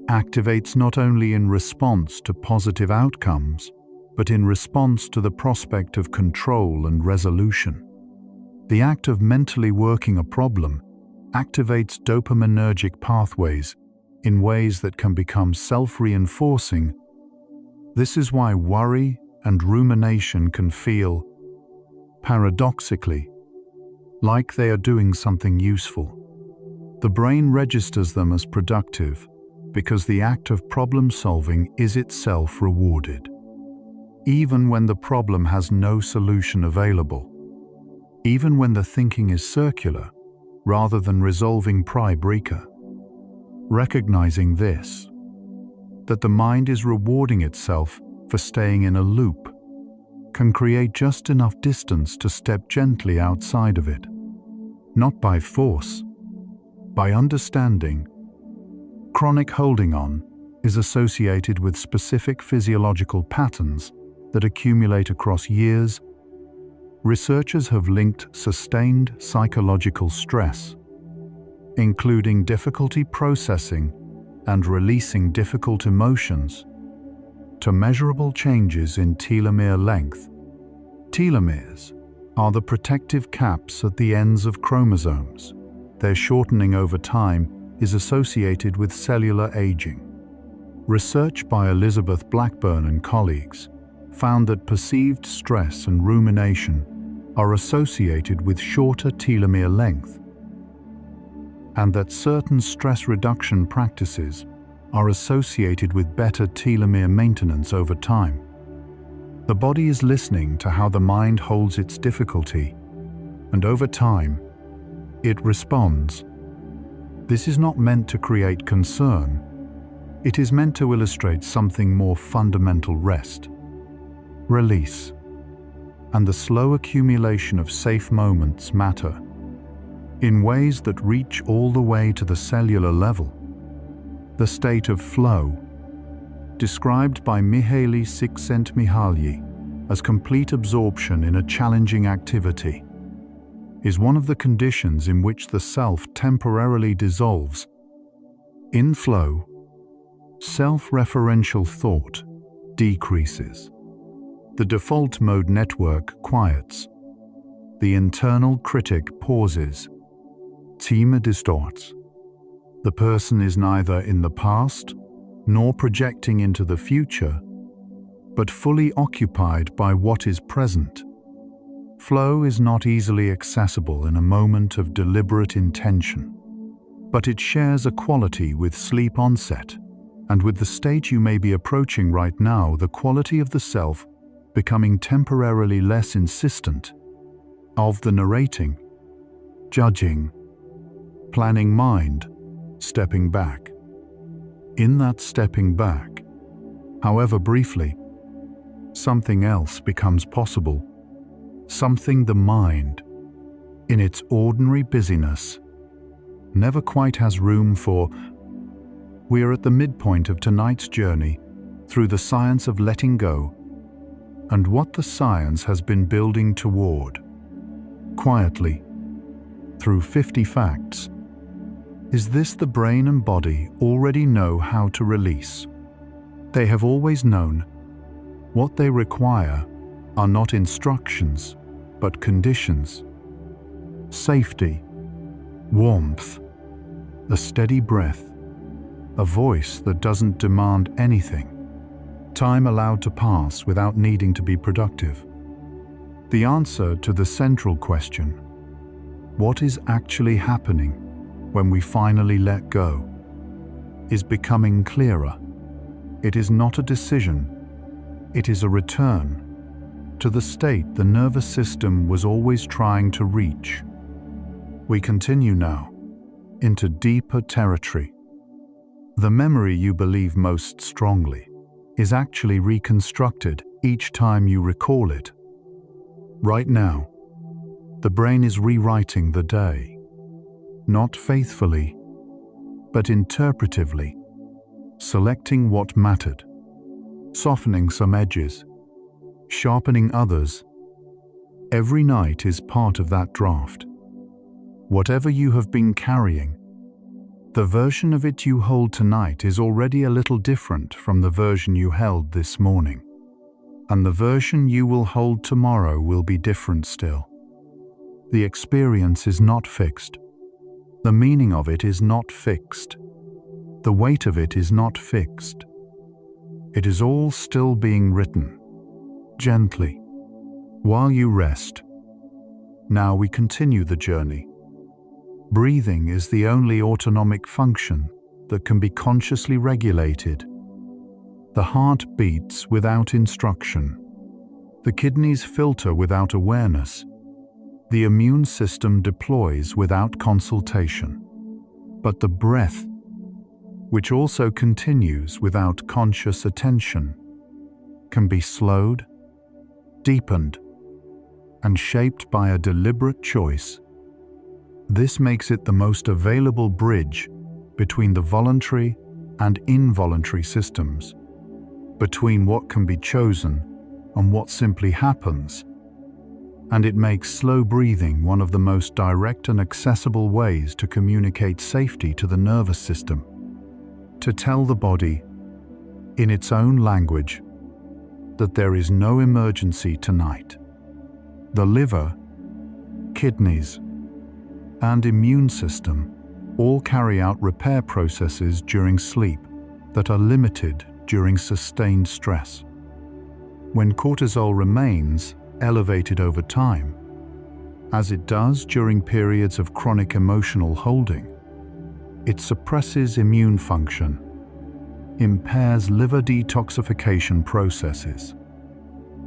activates not only in response to positive outcomes, but in response to the prospect of control and resolution. The act of mentally working a problem activates dopaminergic pathways in ways that can become self-reinforcing. This is why worry and rumination can feel, paradoxically, like they are doing something useful. The brain registers them as productive because the act of problem-solving is itself rewarded, even when the problem has no solution available, even when the thinking is circular rather than resolving pry-breaker. Recognizing this, that the mind is rewarding itself for staying in a loop, can create just enough distance to step gently outside of it. Not by force, by understanding. Chronic holding on is associated with specific physiological patterns that accumulate across years. Researchers have linked sustained psychological stress, including difficulty processing and releasing difficult emotions, to measurable changes in telomere length. Telomeres are the protective caps at the ends of chromosomes. Their shortening over time is associated with cellular aging. Research by Elizabeth Blackburn and colleagues found that perceived stress and rumination are associated with shorter telomere length, and that certain stress reduction practices are associated with better telomere maintenance over time. The body is listening to how the mind holds its difficulty, and over time, it responds. This is not meant to create concern. It is meant to illustrate something more fundamental: rest, release, and the slow accumulation of safe moments matter in ways that reach all the way to the cellular level. The state of flow, described by Mihaly Csikszentmihalyi as complete absorption in a challenging activity, is one of the conditions in which the self temporarily dissolves. In flow, self-referential thought decreases. The default mode network quiets. The internal critic pauses. Time distorts. The person is neither in the past nor projecting into the future, but fully occupied by what is present. Flow is not easily accessible in a moment of deliberate intention, but it shares a quality with sleep onset, and with the state you may be approaching right now, the quality of the self becoming temporarily less insistent, of the narrating, judging, planning mind, stepping back. In that stepping back, however briefly, something else becomes possible, something the mind, in its ordinary busyness, never quite has room for. We are at the midpoint of tonight's journey through the science of letting go and what the science has been building toward. Quietly, through 50 facts, is this the brain and body already know how to release? They have always known. What they require are not instructions, but conditions. Safety, warmth, a steady breath, a voice that doesn't demand anything, time allowed to pass without needing to be productive. The answer to the central question, what is actually happening when we finally let go, is becoming clearer. It is not a decision, it is a return to the state the nervous system was always trying to reach. We continue now into deeper territory. The memory you believe most strongly is actually reconstructed each time you recall it. Right now, the brain is rewriting the day, not faithfully, but interpretively, selecting what mattered, softening some edges, sharpening others. Every night is part of that draft. Whatever you have been carrying, the version of it you hold tonight is already a little different from the version you held this morning. And the version you will hold tomorrow will be different still. The experience is not fixed. The meaning of it is not fixed. The weight of it is not fixed. It is all still being written, gently, while you rest. Now we continue the journey. Breathing is the only autonomic function that can be consciously regulated. The heart beats without instruction. The kidneys filter without awareness. The immune system deploys without consultation. But the breath, which also continues without conscious attention, can be slowed, deepened, and shaped by a deliberate choice. This makes it the most available bridge between the voluntary and involuntary systems, between what can be chosen and what simply happens, and it makes slow breathing one of the most direct and accessible ways to communicate safety to the nervous system, to tell the body, in its own language, that there is no emergency tonight. The liver, kidneys, and immune system all carry out repair processes during sleep that are limited during sustained stress. When cortisol remains elevated over time, as it does during periods of chronic emotional holding, it suppresses immune function, impairs liver detoxification processes,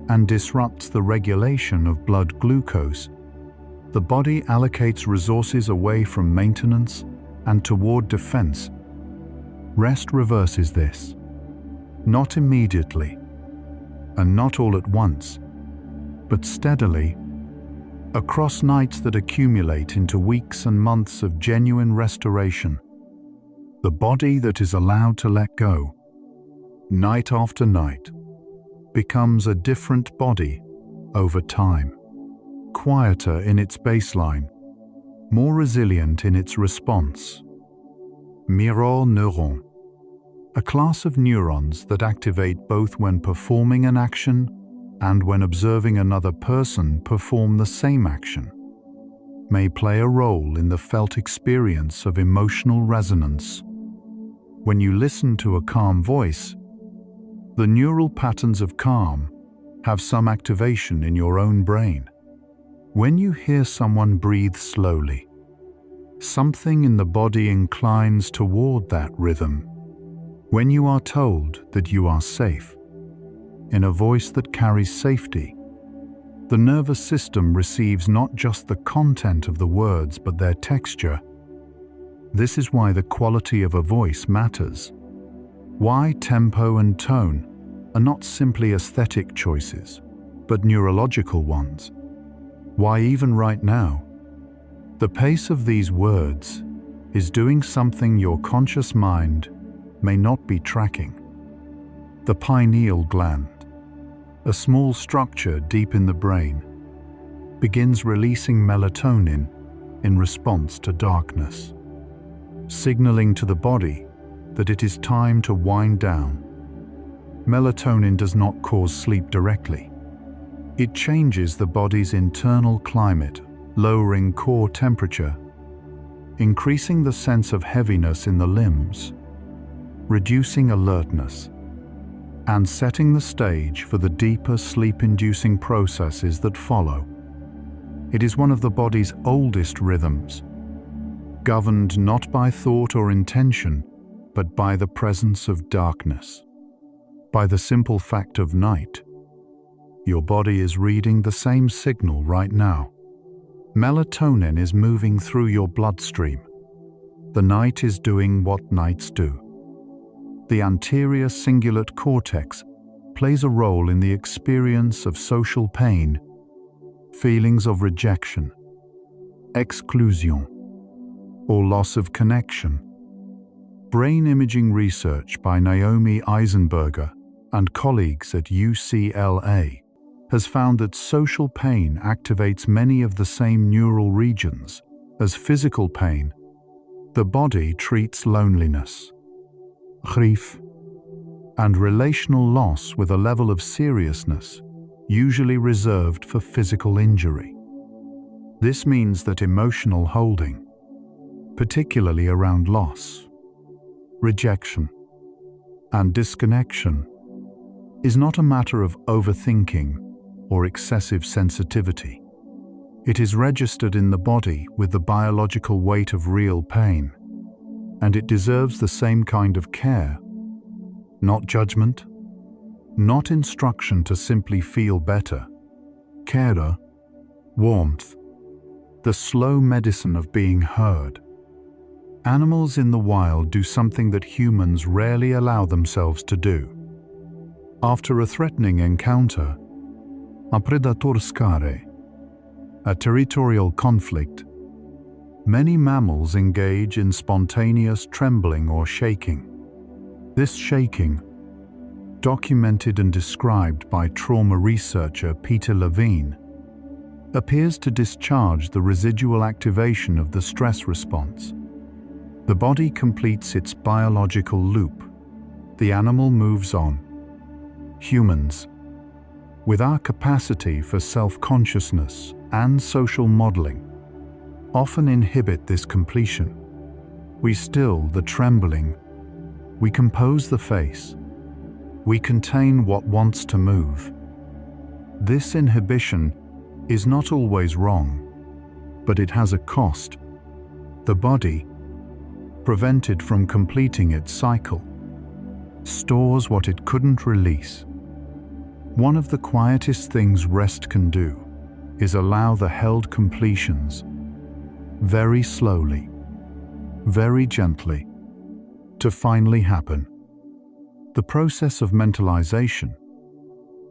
and disrupts the regulation of blood glucose. The body allocates resources away from maintenance and toward defense. Rest reverses this, not immediately, and not all at once, but steadily, across nights that accumulate into weeks and months of genuine restoration. The body that is allowed to let go, night after night, becomes a different body over time. Quieter in its baseline, more resilient in its response. Mirror neuron. a class of neurons that activate both when performing an action and when observing another person perform the same action, may play a role in the felt experience of emotional resonance. When you listen to a calm voice, the neural patterns of calm have some activation in your own brain. When you hear someone breathe slowly, something in the body inclines toward that rhythm. When you are told that you are safe, in a voice that carries safety, the nervous system receives not just the content of the words but their texture. This is why the quality of a voice matters. Why tempo and tone are not simply aesthetic choices, but neurological ones. Why even right now, the pace of these words is doing something your conscious mind may not be tracking. The pineal gland, a small structure deep in the brain, begins releasing melatonin in response to darkness, signaling to the body that it is time to wind down. Melatonin does not cause sleep directly. It changes the body's internal climate, lowering core temperature, increasing the sense of heaviness in the limbs, reducing alertness, and setting the stage for the deeper sleep-inducing processes that follow. It is one of the body's oldest rhythms, governed not by thought or intention, but by the presence of darkness. By the simple fact of night, your body is reading the same signal right now. Melatonin is moving through your bloodstream. The night is doing what nights do. The anterior cingulate cortex plays a role in the experience of social pain, feelings of rejection, exclusion, or loss of connection. Brain imaging research by Naomi Eisenberger and colleagues at UCLA has found that social pain activates many of the same neural regions as physical pain. The body treats loneliness, grief, and relational loss with a level of seriousness usually reserved for physical injury. This means that emotional holding, particularly around loss, rejection, and disconnection, is not a matter of overthinking or excessive sensitivity. It is registered in the body with the biological weight of real pain, and it deserves the same kind of care. Not judgment, not instruction to simply feel better. Care, warmth, the slow medicine of being heard. Animals in the wild do something that humans rarely allow themselves to do. After a threatening encounter, a predator scare, a territorial conflict, many mammals engage in spontaneous trembling or shaking. This shaking, documented and described by trauma researcher Peter Levine, appears to discharge the residual activation of the stress response. The body completes its biological loop. The animal moves on. Humans, with our capacity for self-consciousness and social modeling, often inhibit this completion. We still the trembling. We compose the face. We contain what wants to move. This inhibition is not always wrong, but it has a cost. The body, prevented from completing its cycle, stores what it couldn't release. One of the quietest things rest can do is allow the held completions, very slowly, very gently, to finally happen. The process of mentalization,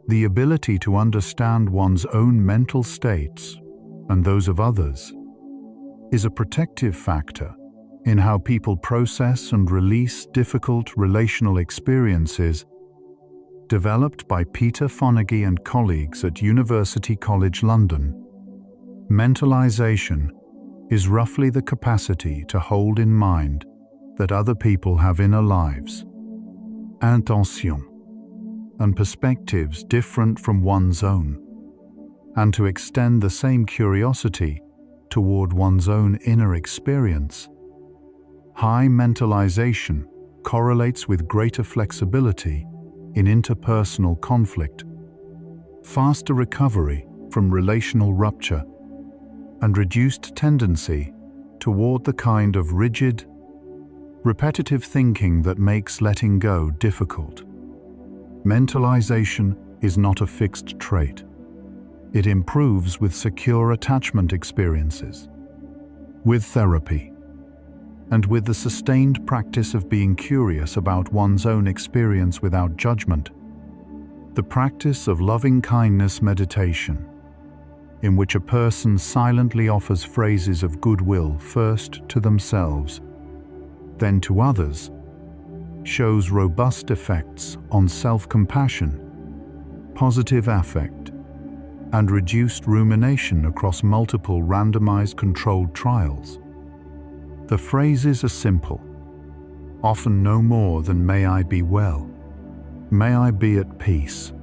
the ability to understand one's own mental states and those of others, is a protective factor in how people process and release difficult relational experiences. Developed by Peter Fonagy and colleagues at University College London, mentalization is roughly the capacity to hold in mind that other people have inner lives, intention, and perspectives different from one's own, and to extend the same curiosity toward one's own inner experience. High mentalization correlates with greater flexibility in interpersonal conflict, faster recovery from relational rupture, and reduced tendency toward the kind of rigid, repetitive thinking that makes letting go difficult. Mentalization is not a fixed trait. It improves with secure attachment experiences, with therapy, and with the sustained practice of being curious about one's own experience without judgment. The practice of loving-kindness meditation, in which a person silently offers phrases of goodwill first to themselves, then to others, shows robust effects on self-compassion, positive affect, and reduced rumination across multiple randomized controlled trials. The phrases are simple, often no more than "May I be well," "May I be at peace,"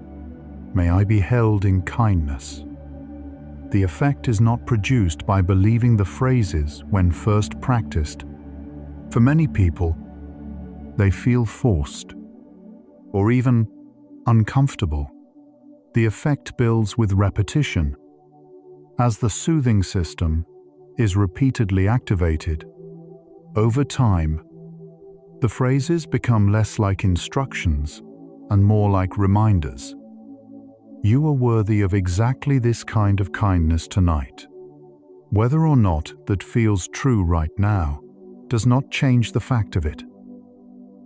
"May I be held in kindness." The effect is not produced by believing the phrases when first practiced. For many people, they feel forced or even uncomfortable. The effect builds with repetition. As the soothing system is repeatedly activated, over time, the phrases become less like instructions and more like reminders. You are worthy of exactly this kind of kindness tonight. Whether or not that feels true right now does not change the fact of it.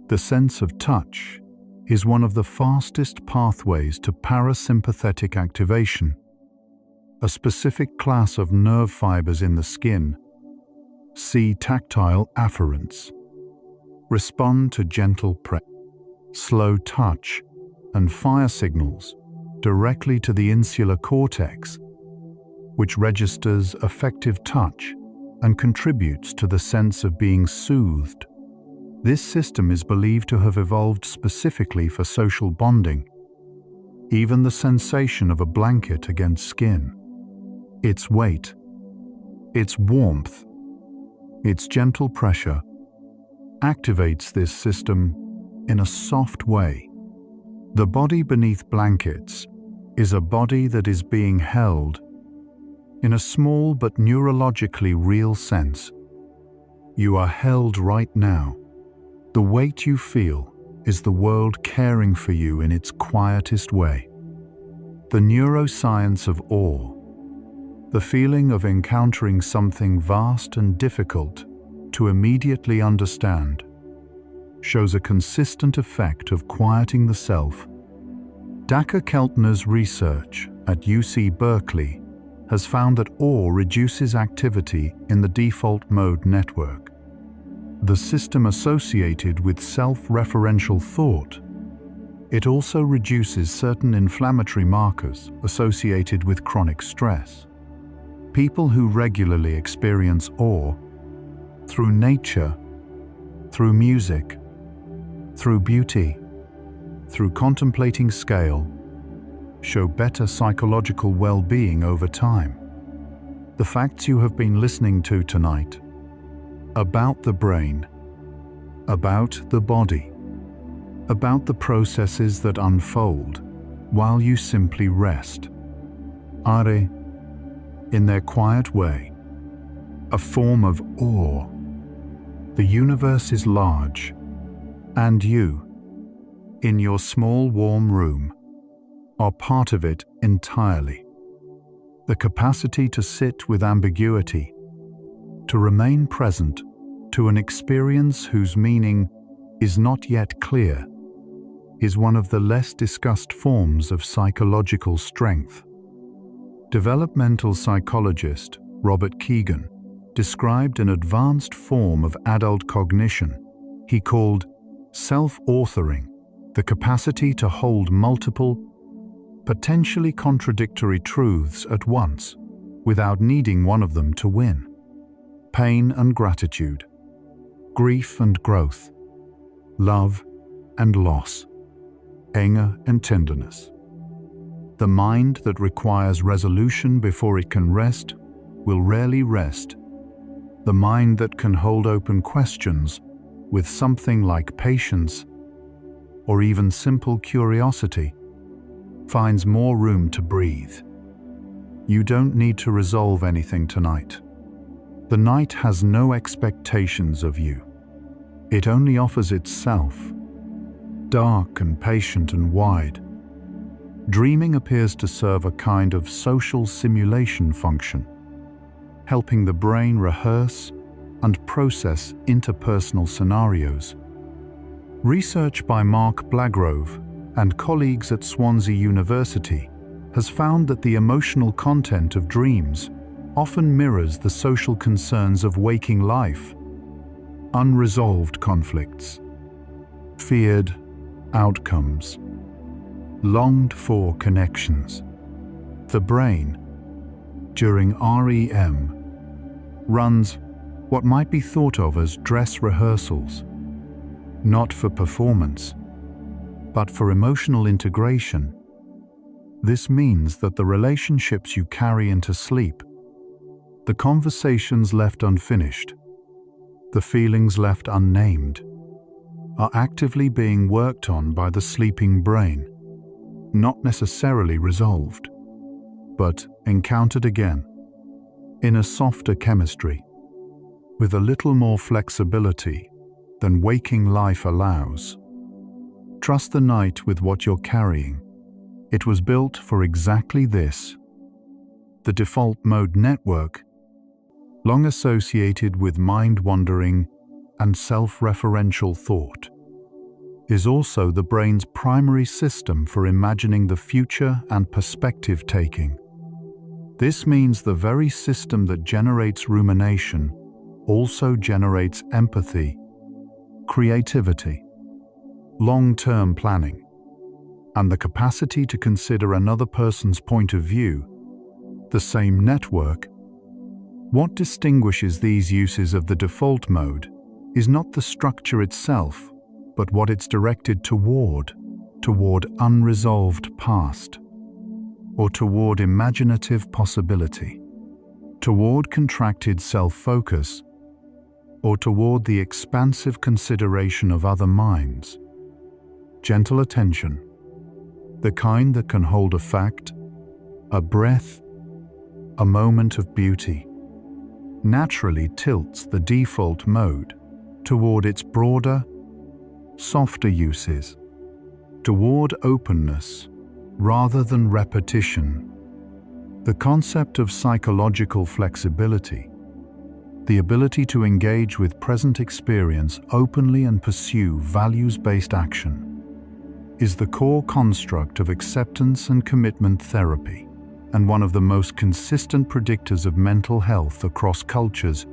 The sense of touch is one of the fastest pathways to parasympathetic activation, a specific class of nerve fibers in the skin. See tactile afferents. Respond to gentle pressure, slow touch, and fire signals directly to the insular cortex, which registers effective touch and contributes to the sense of being soothed. This system is believed to have evolved specifically for social bonding. Even the sensation of a blanket against skin, its weight, its warmth, its gentle pressure, activates this system in a soft way. The body beneath blankets is a body that is being held in a small but neurologically real sense. You are held right now. The weight you feel is the world caring for you in its quietest way. The neuroscience of awe, the feeling of encountering something vast and difficult to immediately understand, shows a consistent effect of quieting the self. Dacher Keltner's research at UC Berkeley has found that awe reduces activity in the default mode network, the system associated with self-referential thought. It also reduces certain inflammatory markers associated with chronic stress. People who regularly experience awe through nature, through music, through beauty, through contemplating scale, show better psychological well-being over time. The facts you have been listening to tonight about the brain, about the body, about the processes that unfold while you simply rest, are, in their quiet way, a form of awe. The universe is large, and you, in your small warm room, are part of it entirely. The capacity to sit with ambiguity, to remain present to an experience whose meaning is not yet clear, is one of the less discussed forms of psychological strength. Developmental psychologist Robert Kegan described an advanced form of adult cognition he called self-authoring, the capacity to hold multiple, potentially contradictory truths at once without needing one of them to win. Pain and gratitude, grief and growth, love and loss, anger and tenderness. The mind that requires resolution before it can rest will rarely rest. The mind that can hold open questions with something like patience or even simple curiosity finds more room to breathe. You don't need to resolve anything tonight. The night has no expectations of you. It only offers itself, dark and patient and wide. Dreaming appears to serve a kind of social simulation function, helping the brain rehearse and process interpersonal scenarios. Research by Mark Blagrove and colleagues at Swansea University has found that the emotional content of dreams often mirrors the social concerns of waking life. Unresolved conflicts, feared outcomes, longed-for connections. The brain, during REM, runs what might be thought of as dress rehearsals, not for performance, but for emotional integration. This means that the relationships you carry into sleep, the conversations left unfinished, the feelings left unnamed, are actively being worked on by the sleeping brain, not necessarily resolved, but encountered again, in a softer chemistry, with a little more flexibility than waking life allows. Trust the night with what you're carrying. It was built for exactly this. The default mode network, long associated with mind-wandering and self-referential thought, is also the brain's primary system for imagining the future and perspective-taking. This means the very system that generates rumination also generates empathy, creativity, long-term planning, and the capacity to consider another person's point of view. The same network. What distinguishes these uses of the default mode is not the structure itself, but what it's directed toward unresolved past, or toward imaginative possibility, toward contracted self-focus, or toward the expansive consideration of other minds. Gentle attention, the kind that can hold a fact, a breath, a moment of beauty, naturally tilts the default mode toward its broader, softer uses, toward openness rather than repetition. The concept of psychological flexibility, the ability to engage with present experience openly and pursue values-based action, is the core construct of acceptance and commitment therapy, and one of the most consistent predictors of mental health across cultures.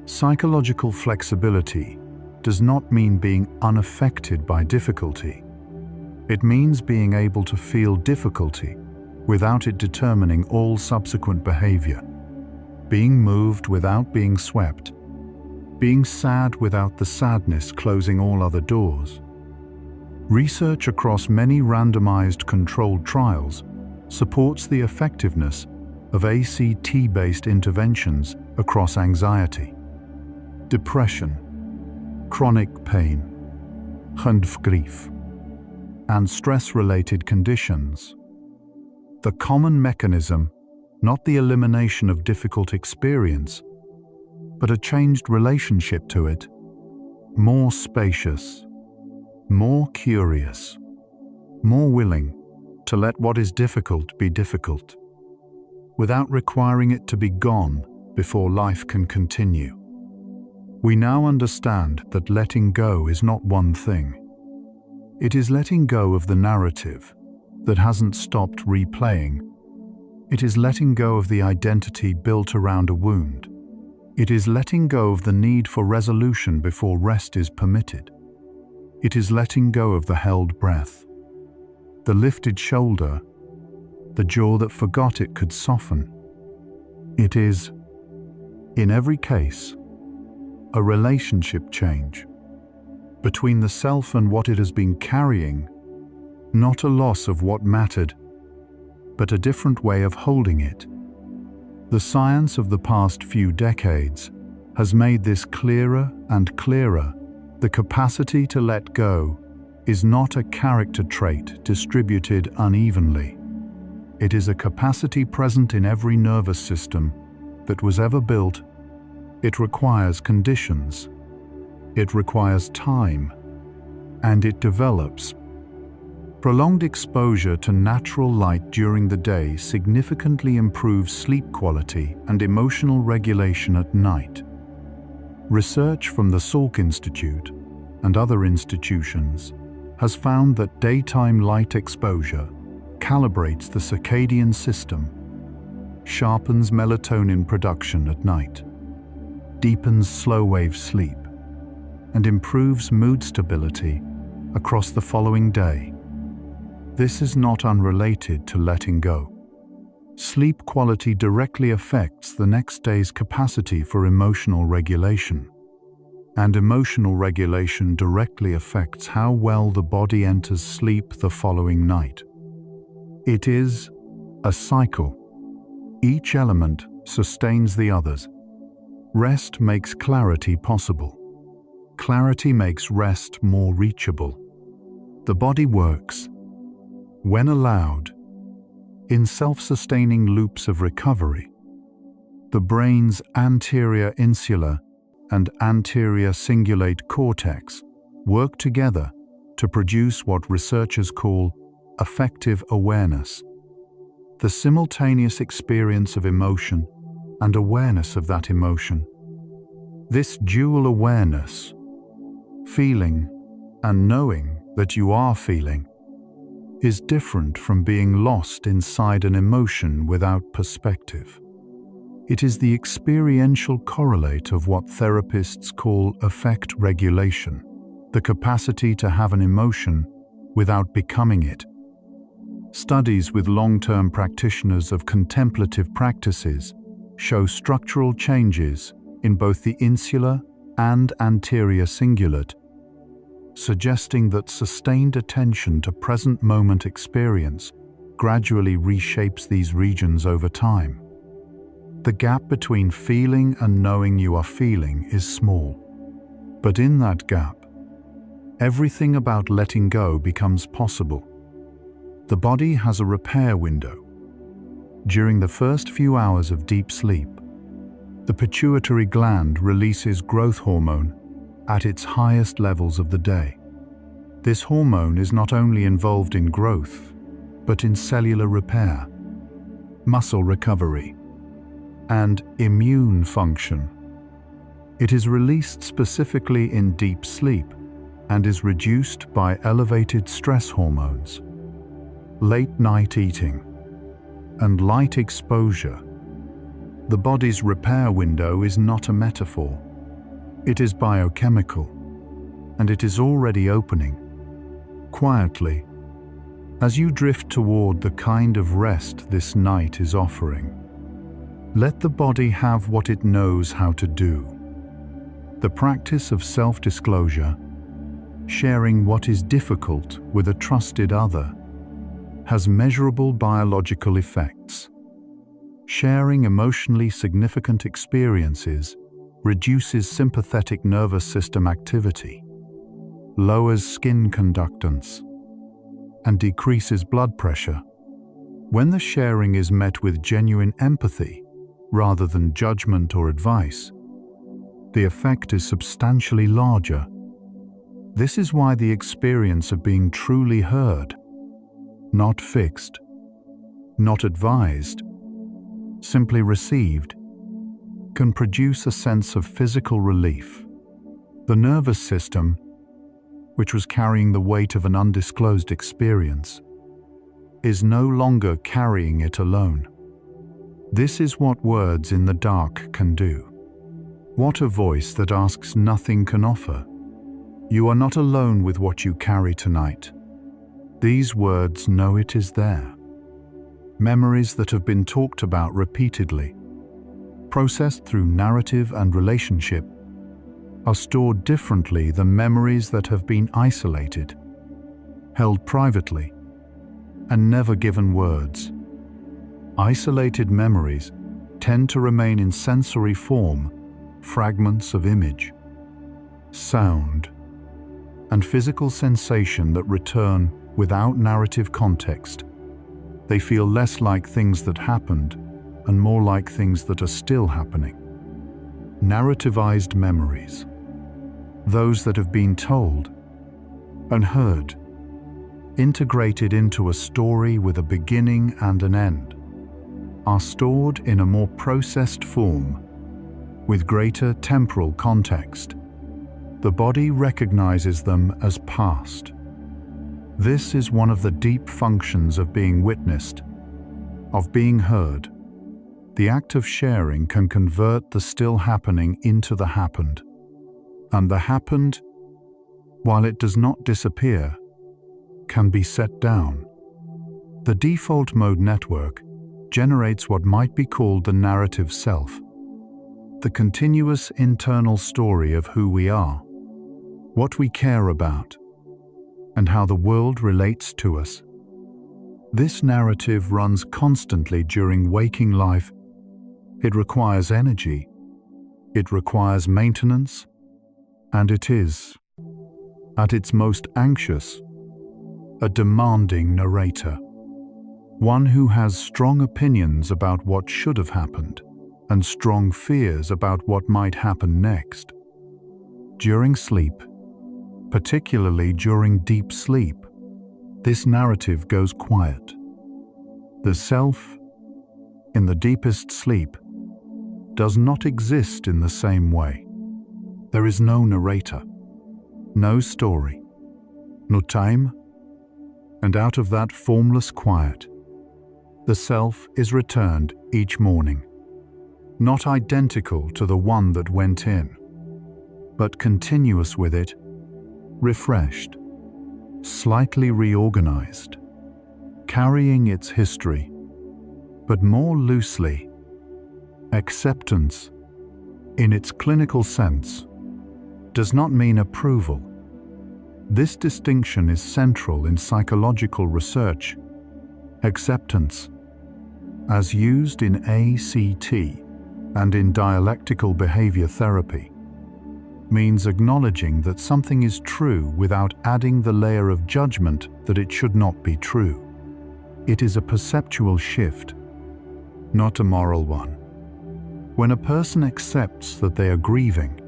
Psychological flexibility does not mean being unaffected by difficulty. It means being able to feel difficulty without it determining all subsequent behavior, being moved without being swept, being sad without the sadness closing all other doors. Research across many randomized controlled trials supports the effectiveness of ACT-based interventions across anxiety, depression, chronic pain, grief, and stress-related conditions. The common mechanism, not the elimination of difficult experience, but a changed relationship to it, more spacious, more curious, more willing to let what is difficult be difficult, without requiring it to be gone before life can continue. We now understand that letting go is not one thing. It is letting go of the narrative that hasn't stopped replaying. It is letting go of the identity built around a wound. It is letting go of the need for resolution before rest is permitted. It is letting go of the held breath, the lifted shoulder, the jaw that forgot it could soften. It is, in every case, a relationship change. between the self and what it has been carrying, not a loss of what mattered, but a different way of holding it. The science of the past few decades has made this clearer and clearer. The capacity to let go is not a character trait distributed unevenly. It is a capacity present in every nervous system that was ever built. It requires conditions, it requires time, and it develops. Prolonged exposure to natural light during the day significantly improves sleep quality and emotional regulation at night. Research from the Salk Institute and other institutions has found that daytime light exposure calibrates the circadian system, sharpens melatonin production at night, deepens slow-wave sleep, and improves mood stability across the following day. This is not unrelated to letting go. Sleep quality directly affects the next day's capacity for emotional regulation, and emotional regulation directly affects how well the body enters sleep the following night. It is a cycle. Each element sustains the others. Rest makes clarity possible. Clarity makes rest more reachable. The body works, when allowed, in self-sustaining loops of recovery. The brain's anterior insular and anterior cingulate cortex work together to produce what researchers call affective awareness, the simultaneous experience of emotion and awareness of that emotion. This dual awareness, feeling and knowing that you are feeling, is different from being lost inside an emotion without perspective. It is the experiential correlate of what therapists call affect regulation, the capacity to have an emotion without becoming it. Studies with long-term practitioners of contemplative practices show structural changes in both the insular and anterior cingulate, suggesting that sustained attention to present moment experience gradually reshapes these regions over time. The gap between feeling and knowing you are feeling is small, but in that gap, everything about letting go becomes possible. The body has a repair window. During the first few hours of deep sleep, the pituitary gland releases growth hormone at its highest levels of the day. This hormone is not only involved in growth, but in cellular repair, muscle recovery, and immune function. It is released specifically in deep sleep and is reduced by elevated stress hormones. Late night eating and light exposure. The body's repair window is not a metaphor. It is biochemical, and it is already opening, quietly, as you drift toward the kind of rest this night is offering. Let the body have what it knows how to do. The practice of self-disclosure, sharing what is difficult with a trusted other, has measurable biological effects. Sharing emotionally significant experiences reduces sympathetic nervous system activity, lowers skin conductance, and decreases blood pressure. When the sharing is met with genuine empathy rather than judgment or advice, the effect is substantially larger. This is why the experience of being truly heard, not fixed, not advised, simply received, can produce a sense of physical relief. The nervous system, which was carrying the weight of an undisclosed experience, is no longer carrying it alone. This is what words in the dark can do. What a voice that asks nothing can offer. You are not alone with what you carry tonight. These words know it is there. Memories that have been talked about repeatedly, processed through narrative and relationship, are stored differently than memories that have been isolated, held privately, and never given words. Isolated memories tend to remain in sensory form, fragments of image, sound, and physical sensation that return without narrative context. They feel less like things that happened and more like things that are still happening. Narrativized memories, those that have been told and heard, integrated into a story with a beginning and an end, are stored in a more processed form with greater temporal context. The body recognizes them as past. This is one of the deep functions of being witnessed, of being heard. The act of sharing can convert the still happening into the happened, and the happened, while it does not disappear, can be set down. The default mode network generates what might be called the narrative self, the continuous internal story of who we are, what we care about, and how the world relates to us. This narrative runs constantly during waking life. It requires energy, it requires maintenance, and it is, at its most anxious, a demanding narrator. One who has strong opinions about what should have happened and strong fears about what might happen next. During sleep, particularly during deep sleep, this narrative goes quiet. The self, in the deepest sleep, does not exist in the same way. There is no narrator, no story, no time, and out of that formless quiet, the self is returned each morning, not identical to the one that went in, but continuous with it, refreshed, slightly reorganized, carrying its history, but more loosely. Acceptance, in its clinical sense, does not mean approval. This distinction is central in psychological research. Acceptance, as used in ACT and in dialectical behavior therapy, means acknowledging that something is true without adding the layer of judgment that it should not be true. It is a perceptual shift, not a moral one. When a person accepts that they are grieving,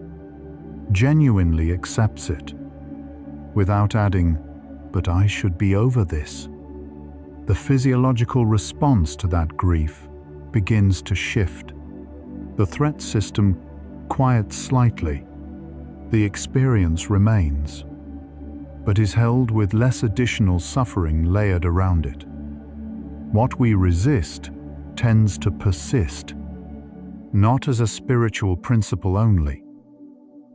genuinely accepts it, without adding, "But I should be over this," the physiological response to that grief begins to shift. The threat system quiets slightly. The experience remains, but is held with less additional suffering layered around it. What we resist tends to persist, not as a spiritual principle only,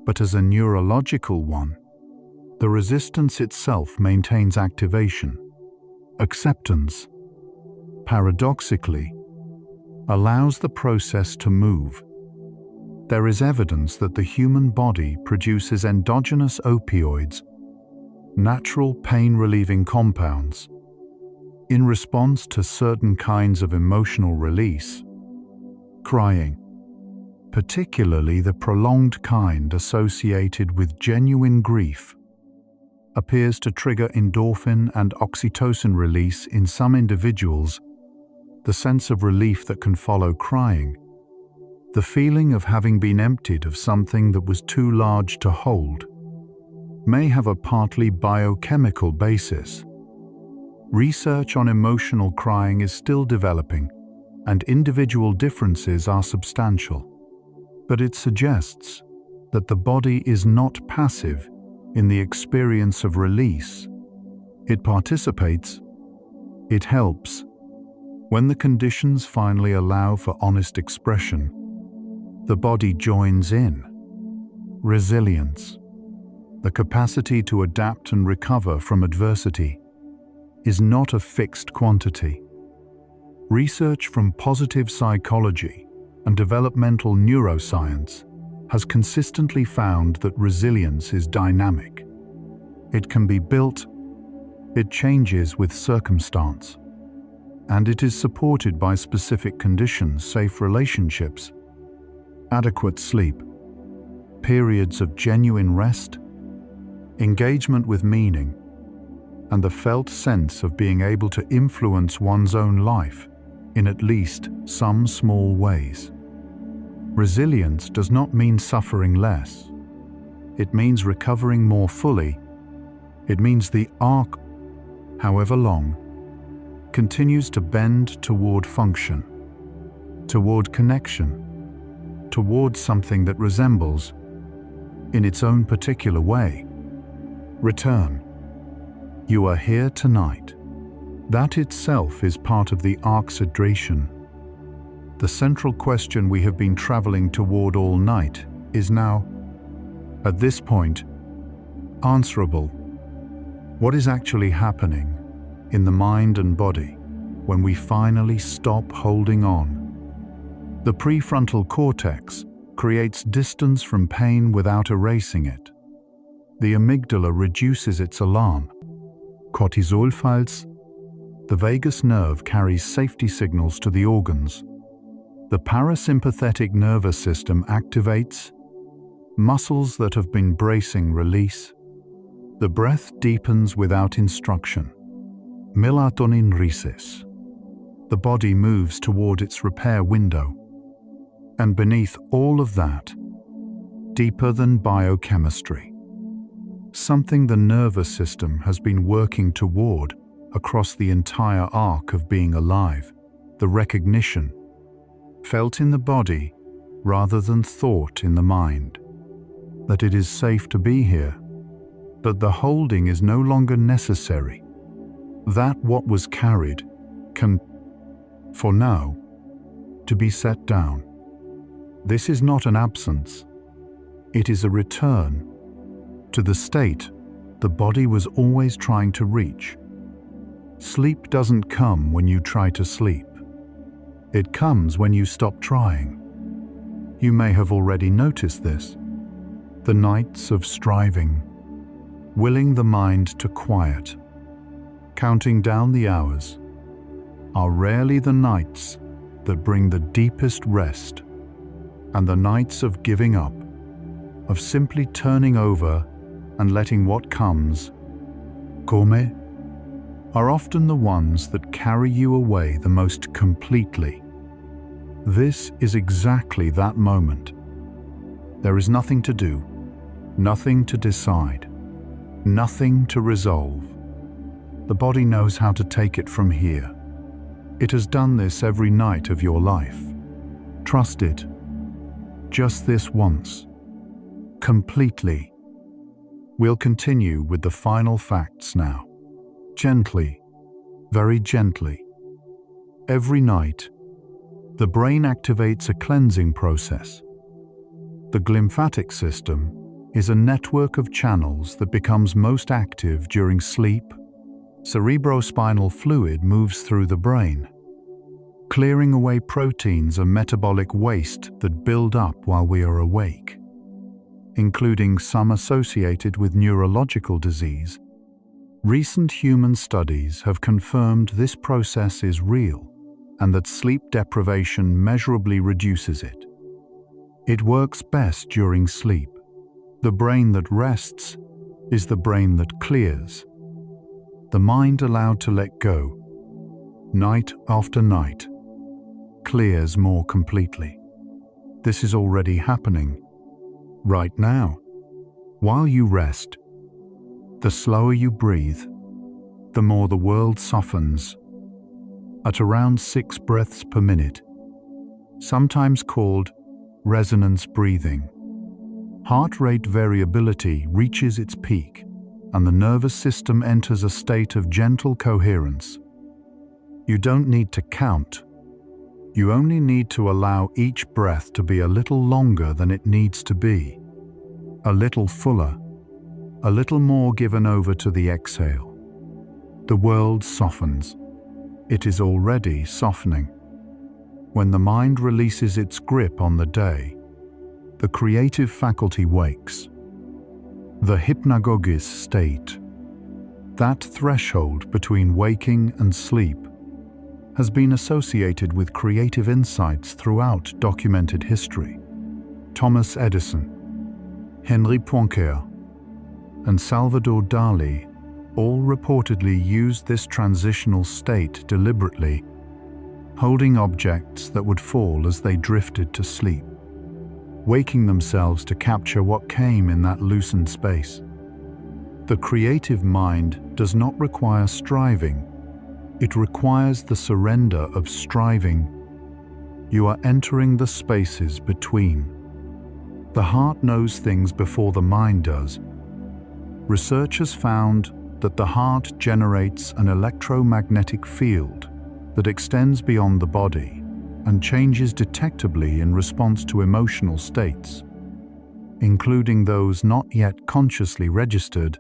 but as a neurological one. The resistance itself maintains activation. Acceptance, paradoxically, allows the process to move. There is evidence that the human body produces endogenous opioids, natural pain-relieving compounds, in response to certain kinds of emotional release. Crying, particularly the prolonged kind associated with genuine grief, appears to trigger endorphin and oxytocin release in some individuals. The sense of relief that can follow crying, the feeling of having been emptied of something that was too large to hold, may have a partly biochemical basis. Research on emotional crying is still developing, and individual differences are substantial, but it suggests that the body is not passive in the experience of release. It participates, it helps. When the conditions finally allow for honest expression, the body joins in. Resilience, the capacity to adapt and recover from adversity, is not a fixed quantity. Research from positive psychology and developmental neuroscience has consistently found that resilience is dynamic. It can be built, it changes with circumstance, and it is supported by specific conditions: safe relationships, adequate sleep, periods of genuine rest, engagement with meaning, and the felt sense of being able to influence one's own life in at least some small ways. Resilience does not mean suffering less. It means recovering more fully. It means the arc, however long, continues to bend toward function, toward connection, toward something that resembles, in its own particular way, return. You are here tonight. That itself is part of the arc-hydration. The central question we have been traveling toward all night is now, at this point, answerable. What is actually happening in the mind and body when we finally stop holding on? The prefrontal cortex creates distance from pain without erasing it. The amygdala reduces its alarm. Cortisol falls. The vagus nerve carries safety signals to the organs. The parasympathetic nervous system activates. Muscles that have been bracing release. The breath deepens without instruction. Melatonin releases. The body moves toward its repair window. And beneath all of that, deeper than biochemistry, something the nervous system has been working toward across the entire arc of being alive: the recognition, felt in the body rather than thought in the mind, that it is safe to be here, that the holding is no longer necessary, that what was carried can, for now, to be set down. This is not an absence. It is a return to the state the body was always trying to reach. Sleep doesn't come when you try to sleep. It comes when you stop trying. You may have already noticed this. The nights of striving, willing the mind to quiet, counting down the hours, are rarely the nights that bring the deepest rest, and the nights of giving up, of simply turning over and letting what comes, come, are often the ones that carry you away the most completely. This is exactly that moment. There is nothing to do, nothing to decide, nothing to resolve. The body knows how to take it from here. It has done this every night of your life. Trust it. Just this once. Completely. We'll continue with the final facts now. Gently, very gently. Every night, the brain activates a cleansing process. The glymphatic system is a network of channels that becomes most active during sleep. Cerebrospinal fluid moves through the brain, clearing away proteins and metabolic waste that build up while we are awake, including some associated with neurological disease. Recent human studies have confirmed this process is real and that sleep deprivation measurably reduces it. It works best during sleep. The brain that rests is the brain that clears. The mind allowed to let go, night after night, clears more completely. This is already happening, right now. While you rest, the slower you breathe, the more the world softens. At around 6 breaths per minute, sometimes called resonance breathing, heart rate variability reaches its peak, and the nervous system enters a state of gentle coherence. You don't need to count. You only need to allow each breath to be a little longer than it needs to be, a little fuller, a little more given over to the exhale. The world softens. It is already softening. When the mind releases its grip on the day, the creative faculty wakes. The hypnagogic state, that threshold between waking and sleep, has been associated with creative insights throughout documented history. Thomas Edison, Henri Poincaré, and Salvador Dali all reportedly used this transitional state deliberately, holding objects that would fall as they drifted to sleep, waking themselves to capture what came in that loosened space. The creative mind does not require striving. It requires the surrender of striving. You are entering the spaces between. The heart knows things before the mind does. Research has found that the heart generates an electromagnetic field that extends beyond the body and changes detectably in response to emotional states, including those not yet consciously registered.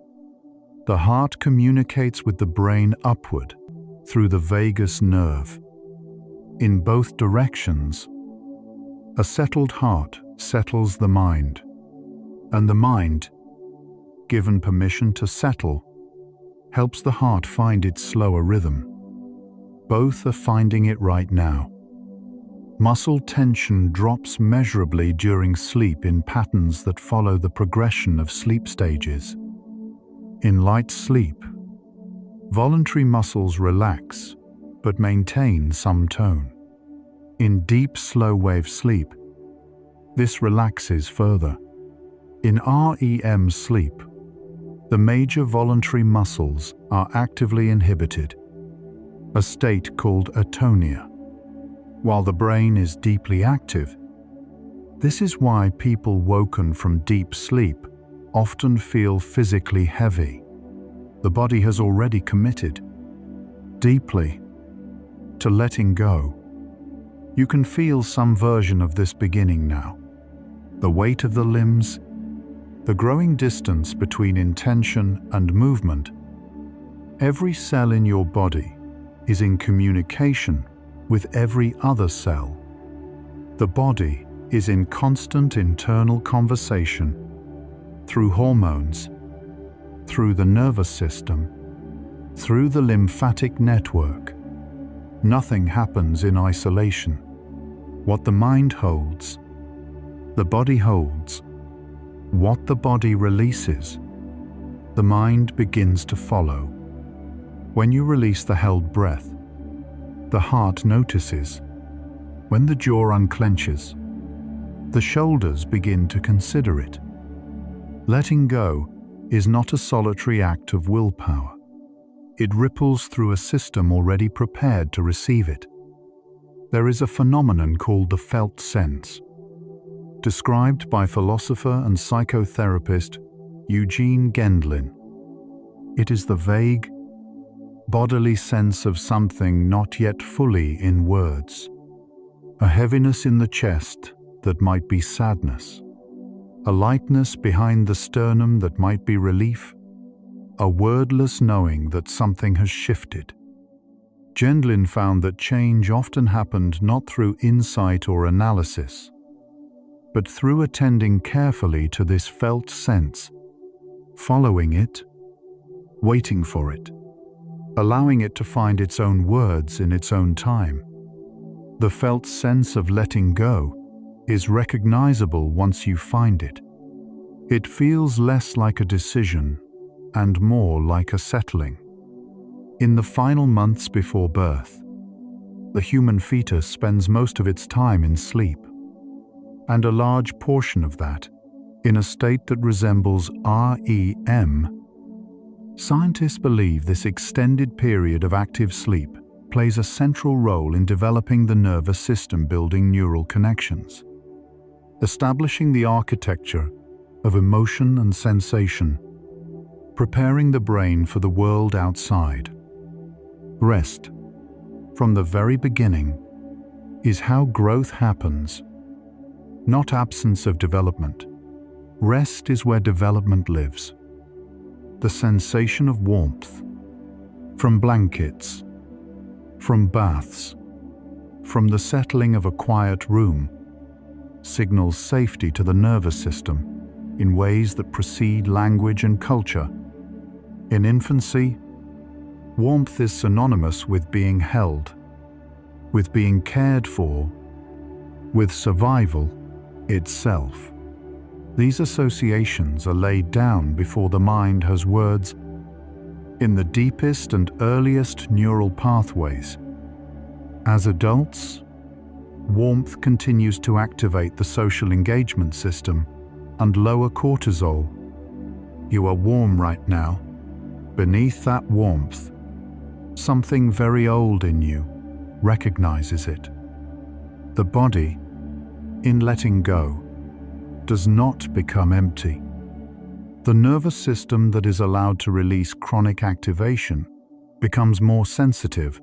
The heart communicates with the brain upward through the vagus nerve. In both directions, a settled heart settles the mind, and the mind, given permission to settle, helps the heart find its slower rhythm. Both are finding it right now. Muscle tension drops measurably during sleep in patterns that follow the progression of sleep stages. In light sleep, voluntary muscles relax but maintain some tone. In deep slow-wave sleep, this relaxes further. In REM sleep, the major voluntary muscles are actively inhibited, a state called atonia, while the brain is deeply active. This is why people woken from deep sleep often feel physically heavy. The body has already committed deeply to letting go. You can feel some version of this beginning now. The weight of the limbs, the growing distance between intention and movement. Every cell in your body is in communication with every other cell. The body is in constant internal conversation through hormones, through the nervous system, through the lymphatic network. Nothing happens in isolation. What the mind holds, the body holds. What the body releases, the mind begins to follow. When you release the held breath, the heart notices. When the jaw unclenches, the shoulders begin to consider it. Letting go is not a solitary act of willpower. It ripples through a system already prepared to receive it. There is a phenomenon called the felt sense, described by philosopher and psychotherapist Eugene Gendlin. It is the vague, bodily sense of something not yet fully in words. A heaviness in the chest that might be sadness. A lightness behind the sternum that might be relief. A wordless knowing that something has shifted. Gendlin found that change often happened not through insight or analysis, but through attending carefully to this felt sense, following it, waiting for it, allowing it to find its own words in its own time. The felt sense of letting go is recognizable once you find it. It feels less like a decision and more like a settling. In the final months before birth, the human fetus spends most of its time in sleep, and a large portion of that in a state that resembles REM. Scientists believe this extended period of active sleep plays a central role in developing the nervous system, building neural connections, establishing the architecture of emotion and sensation, preparing the brain for the world outside. Rest, from the very beginning, is how growth happens, not absence of development. Rest is where development lives. The sensation of warmth, from blankets, from baths, from the settling of a quiet room, signals safety to the nervous system in ways that precede language and culture. In infancy, warmth is synonymous with being held, with being cared for, with survival itself. These associations are laid down before the mind has words in the deepest and earliest neural pathways. As adults, warmth continues to activate the social engagement system and lower cortisol. You are warm right now. Beneath that warmth, something very old in you recognizes it. The body, in letting go, does not become empty. The nervous system that is allowed to release chronic activation becomes more sensitive,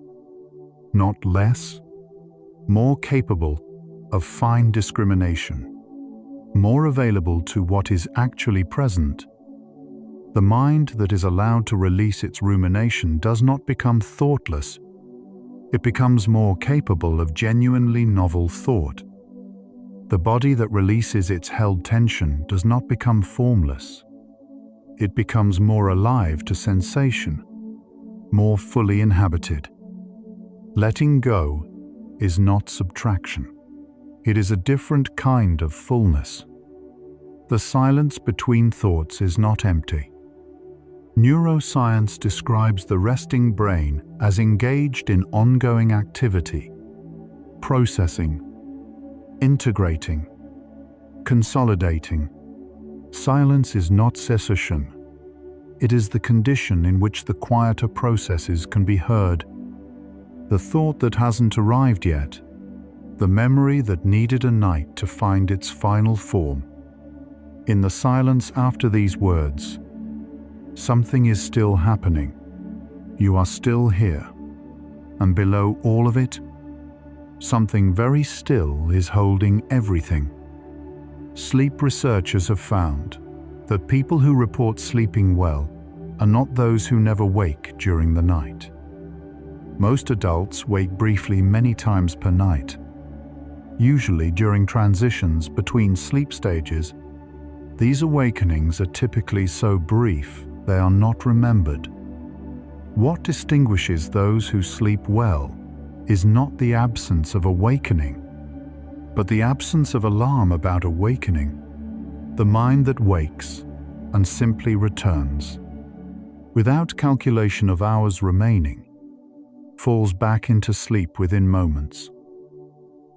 not less, more capable of fine discrimination, more available to what is actually present. The mind that is allowed to release its rumination does not become thoughtless. It becomes more capable of genuinely novel thought. The body that releases its held tension does not become formless. It becomes more alive to sensation, more fully inhabited. Letting go is not subtraction. It is a different kind of fullness. The silence between thoughts is not empty. Neuroscience describes the resting brain as engaged in ongoing activity, processing, integrating, consolidating. Silence is not cessation. It is the condition in which the quieter processes can be heard. The thought that hasn't arrived yet, the memory that needed a night to find its final form. In the silence after these words, something is still happening. You are still here. And below all of it, something very still is holding everything. Sleep researchers have found that people who report sleeping well are not those who never wake during the night. Most adults wake briefly many times per night, usually during transitions between sleep stages. These awakenings are typically so brief they are not remembered. What distinguishes those who sleep well is not the absence of awakening, but the absence of alarm about awakening. The mind that wakes and simply returns, without calculation of hours remaining, falls back into sleep within moments.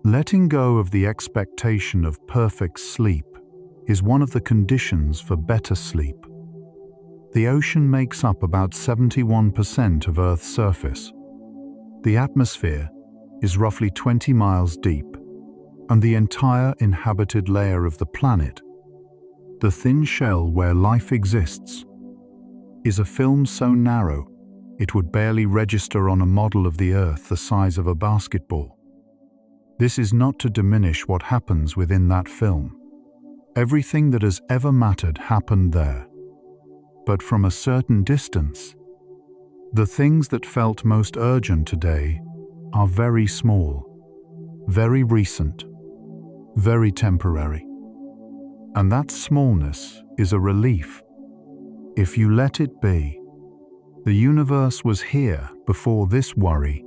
Letting go of the expectation of perfect sleep is one of the conditions for better sleep. The ocean makes up about 71% of Earth's surface. The atmosphere is roughly 20 miles deep, and the entire inhabited layer of the planet, the thin shell where life exists, is a film so narrow it would barely register on a model of the Earth the size of a basketball. This is not to diminish what happens within that film. Everything that has ever mattered happened there. But from a certain distance, the things that felt most urgent today are very small, very recent, very temporary. And that smallness is a relief. If you let it be, the universe was here before this worry.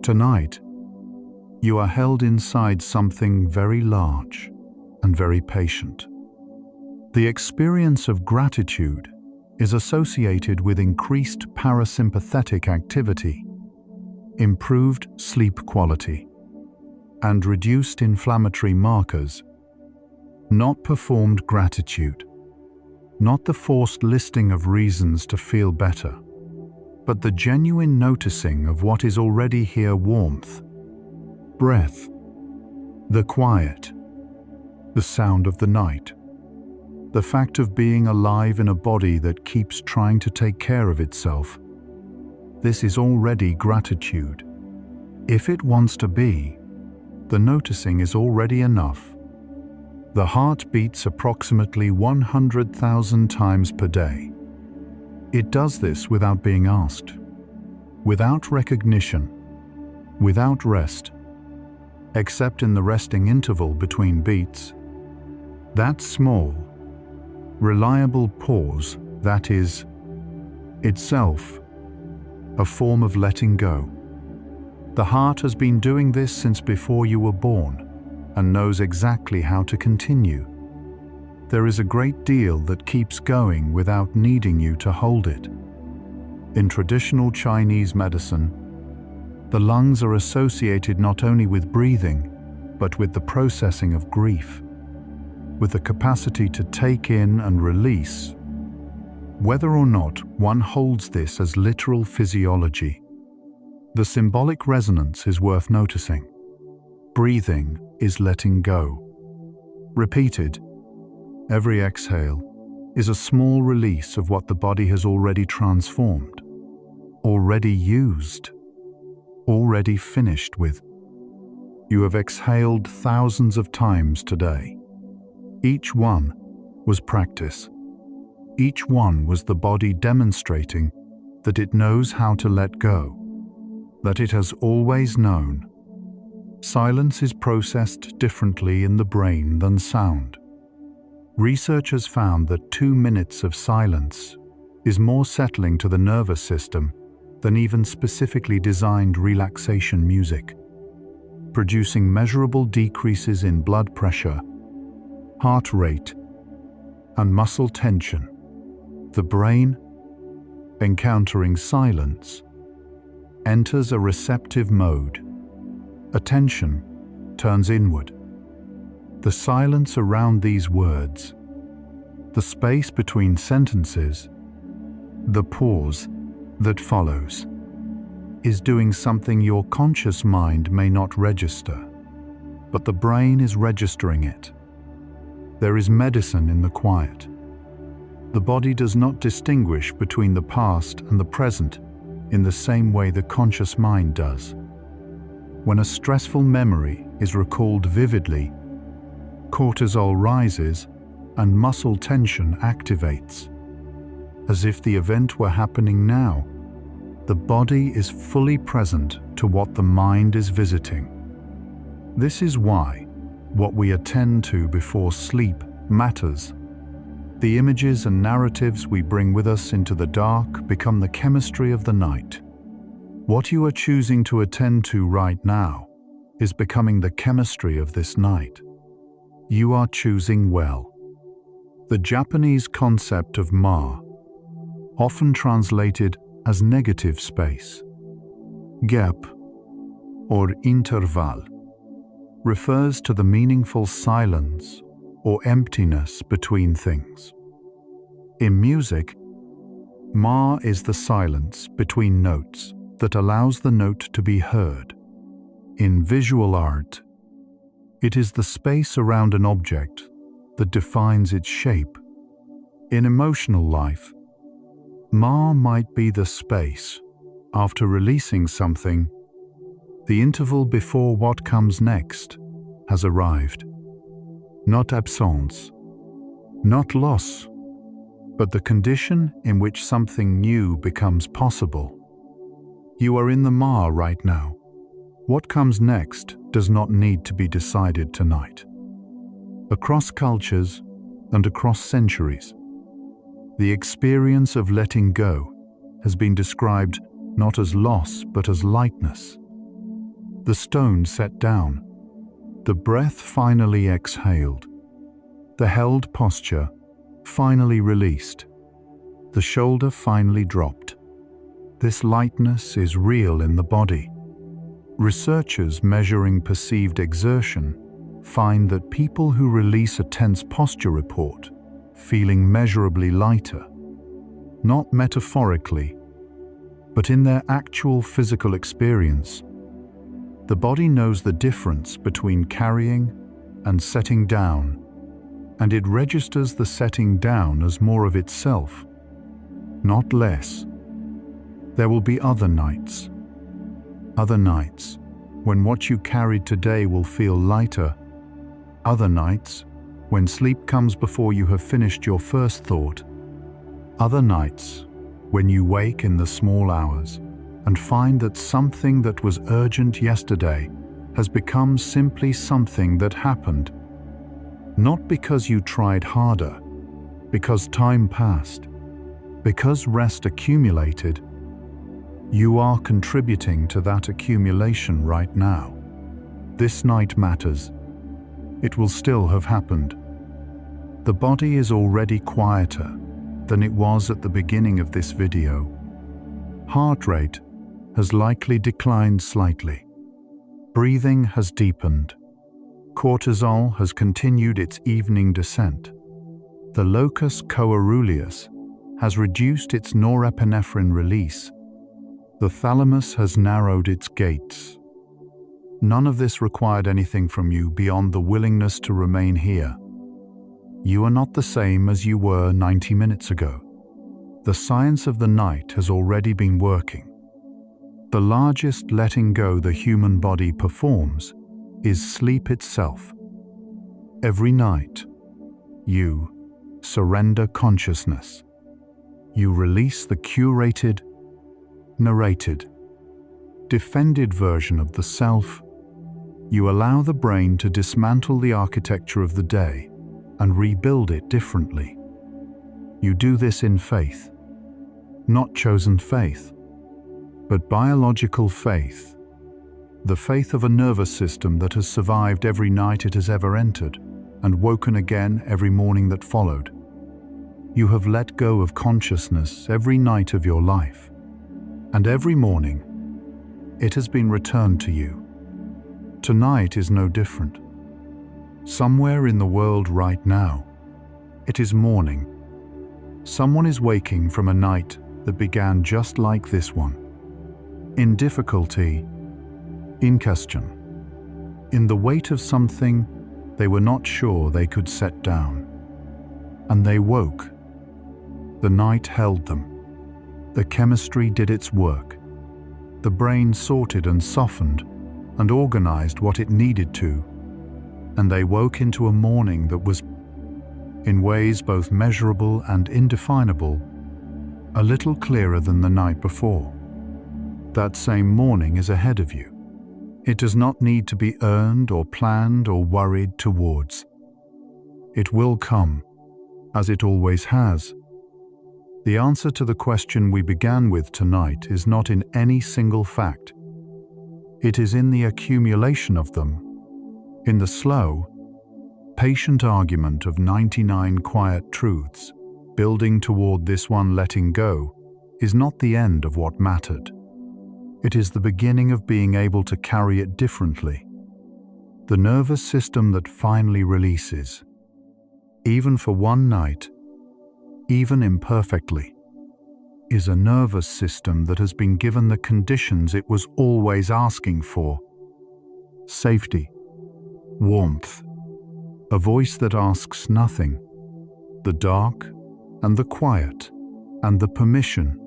Tonight, you are held inside something very large and very patient. The experience of gratitude is associated with increased parasympathetic activity, improved sleep quality, and reduced inflammatory markers. Not performed gratitude, not the forced listing of reasons to feel better, but the genuine noticing of what is already here: warmth, breath, the quiet, the sound of the night. The fact of being alive in a body that keeps trying to take care of itself. This is already gratitude. If it wants to be, the noticing is already enough. The heart beats approximately 100,000 times per day. It does this without being asked, without recognition, without rest. except in the resting interval between beats. That small, reliable pause, that is, itself, a form of letting go. The heart has been doing this since before you were born and knows exactly how to continue. There is a great deal that keeps going without needing you to hold it. In traditional Chinese medicine, the lungs are associated not only with breathing, but with the processing of grief, with the capacity to take in and release. Whether or not one holds this as literal physiology, the symbolic resonance is worth noticing. Breathing is letting go. Repeated, every exhale is a small release of what the body has already transformed, already used, already finished with. You have exhaled thousands of times today. Each one was practice. Each one was the body demonstrating that it knows how to let go, that it has always known. Silence is processed differently in the brain than sound. Researchers found that 2 minutes of silence is more settling to the nervous system than even specifically designed relaxation music, producing measurable decreases in blood pressure, heart rate, and muscle tension. The brain, encountering silence, enters a receptive mode. Attention turns inward. The silence around these words, the space between sentences, the pause that follows, is doing something your conscious mind may not register, but the brain is registering it. There is medicine in the quiet. The body does not distinguish between the past and the present in the same way the conscious mind does. When a stressful memory is recalled vividly, cortisol rises and muscle tension activates. As if the event were happening now, the body is fully present to what the mind is visiting. This is why what we attend to before sleep matters. The images and narratives we bring with us into the dark become the chemistry of the night. What you are choosing to attend to right now is becoming the chemistry of this night. You are choosing well. The Japanese concept of ma, often translated as negative space, gap, or interval, refers to the meaningful silence or emptiness between things. In music, ma is the silence between notes that allows the note to be heard. In visual art, it is the space around an object that defines its shape. In emotional life, ma might be the space after releasing something. The interval before what comes next has arrived. Not absence, not loss, but the condition in which something new becomes possible. You are in the ma right now. What comes next does not need to be decided tonight. Across cultures and across centuries, the experience of letting go has been described not as loss but as lightness. The stone set down, the breath finally exhaled, the held posture finally released, the shoulder finally dropped. This lightness is real in the body. Researchers measuring perceived exertion find that people who release a tense posture report feeling measurably lighter, not metaphorically, but in their actual physical experience. The body knows the difference between carrying and setting down, and it registers the setting down as more of itself, not less. There will be other nights when what you carried today will feel lighter, other nights when sleep comes before you have finished your first thought, other nights when you wake in the small hours and find that something that was urgent yesterday has become simply something that happened. Not because you tried harder, because time passed, because rest accumulated. You are contributing to that accumulation right now. This night matters. It will still have happened. The body is already quieter than it was at the beginning of this video. Heart rate has likely declined slightly. Breathing has deepened. Cortisol has continued its evening descent. The locus coeruleus has reduced its norepinephrine release. The thalamus has narrowed its gates. None of this required anything from you beyond the willingness to remain here. You are not the same as you were 90 minutes ago. The science of the night has already been working. The largest letting go the human body performs is sleep itself. Every night, you surrender consciousness. You release the curated, narrated, defended version of the self. You allow the brain to dismantle the architecture of the day and rebuild it differently. You do this in faith, not chosen faith, but biological faith. The faith of a nervous system that has survived every night it has ever entered and woken again every morning that followed. You have let go of consciousness every night of your life, and every morning it has been returned to you. Tonight is no different. Somewhere in the world right now, it is morning. Someone is waking from a night that began just like this one. In difficulty, in question, in the weight of something they were not sure they could set down. And they woke. The night held them. The chemistry did its work. The brain sorted and softened and organized what it needed to. And they woke into a morning that was, in ways both measurable and indefinable, a little clearer than the night before. That same morning is ahead of you. It does not need to be earned or planned or worried towards. It will come, as it always has. The answer to the question we began with tonight is not in any single fact. It is in the accumulation of them, in the slow, patient argument of 99 quiet truths. Building toward this one letting go is not the end of what mattered. It is the beginning of being able to carry it differently. The nervous system that finally releases, even for one night, even imperfectly, is a nervous system that has been given the conditions it was always asking for. Safety, warmth, a voice that asks nothing, the dark and the quiet and the permission,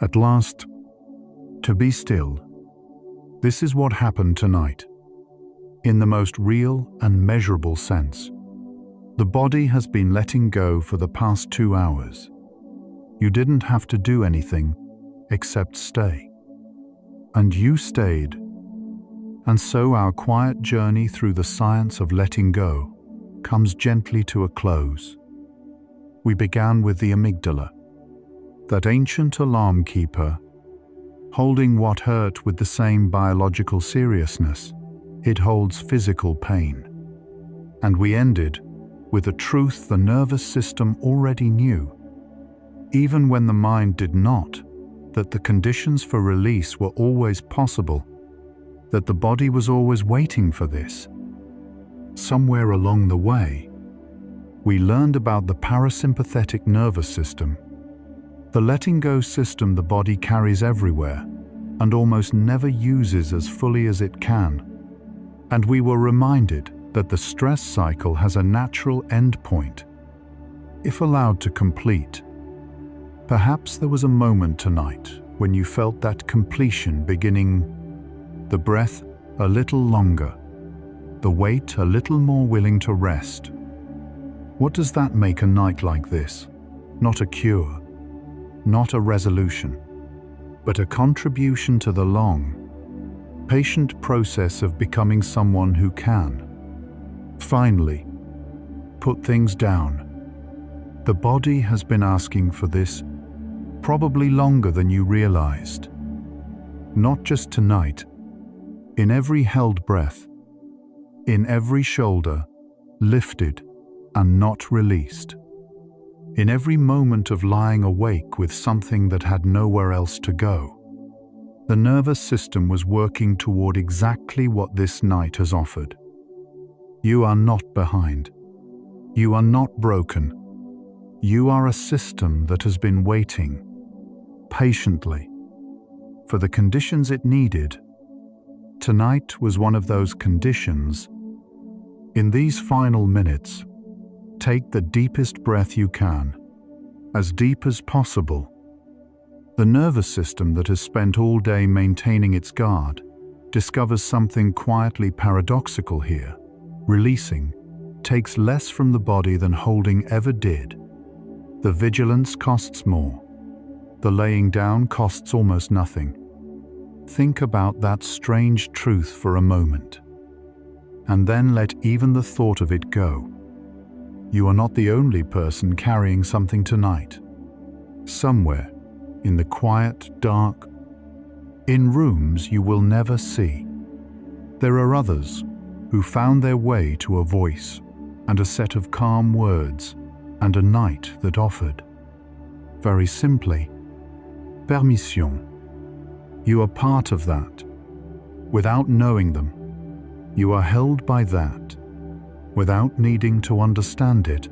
at last, to be still. This is what happened tonight. In the most real and measurable sense. The body has been letting go for the past 2 hours. You didn't have to do anything except stay. And you stayed. And so our quiet journey through the science of letting go comes gently to a close. We began with the amygdala, that ancient alarm keeper, holding what hurt with the same biological seriousness it holds physical pain. And we ended with a truth the nervous system already knew, even when the mind did not, that the conditions for release were always possible, that the body was always waiting for this. Somewhere along the way, we learned about the parasympathetic nervous system, the letting go system the body carries everywhere and almost never uses as fully as it can. And we were reminded that the stress cycle has a natural end point, if allowed to complete. Perhaps there was a moment tonight when you felt that completion beginning, the breath a little longer, the weight a little more willing to rest. What does that make a night like this? Not a cure, not a resolution, but a contribution to the long, patient process of becoming someone who can finally put things down. The body has been asking for this probably longer than you realized. Not just tonight, in every held breath, in every shoulder lifted and not released, in every moment of lying awake with something that had nowhere else to go. The nervous system was working toward exactly what this night has offered. You are not behind. You are not broken. You are a system that has been waiting patiently for the conditions it needed. Tonight was one of those conditions. In these final minutes, take the deepest breath you can, as deep as possible. The nervous system that has spent all day maintaining its guard discovers something quietly paradoxical here. Releasing takes less from the body than holding ever did. The vigilance costs more. The laying down costs almost nothing. Think about that strange truth for a moment, and then let even the thought of it go. You are not the only person carrying something tonight. Somewhere, in the quiet, dark, in rooms you will never see, there are others who found their way to a voice and a set of calm words and a night that offered, very simply, permission. You are part of that. Without knowing them, you are held by that, without needing to understand it.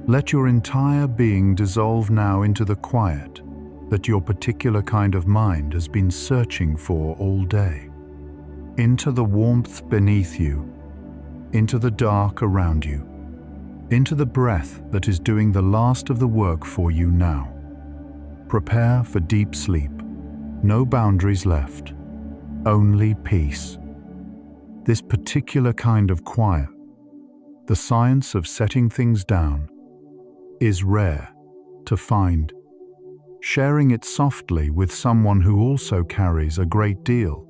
Let your entire being dissolve now into the quiet that your particular kind of mind has been searching for all day, into the warmth beneath you, into the dark around you, into the breath that is doing the last of the work for you now. Prepare for deep sleep. No boundaries left, only peace. This particular kind of quiet, the science of setting things down, is rare to find. Sharing it softly with someone who also carries a great deal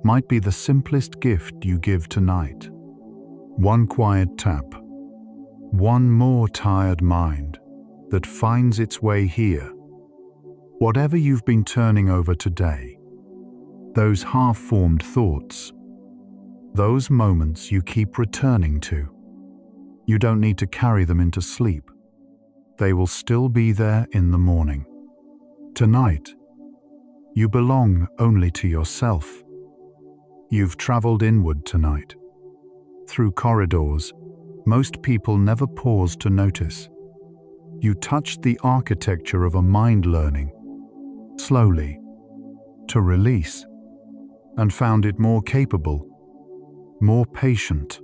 might be the simplest gift you give tonight. One quiet tap, one more tired mind that finds its way here. Whatever you've been turning over today, those half-formed thoughts, those moments you keep returning to, you don't need to carry them into sleep. They will still be there in the morning. Tonight, you belong only to yourself. You've traveled inward tonight, through corridors most people never pause to notice. You touched the architecture of a mind learning, slowly, to release, and found it more capable, more patient,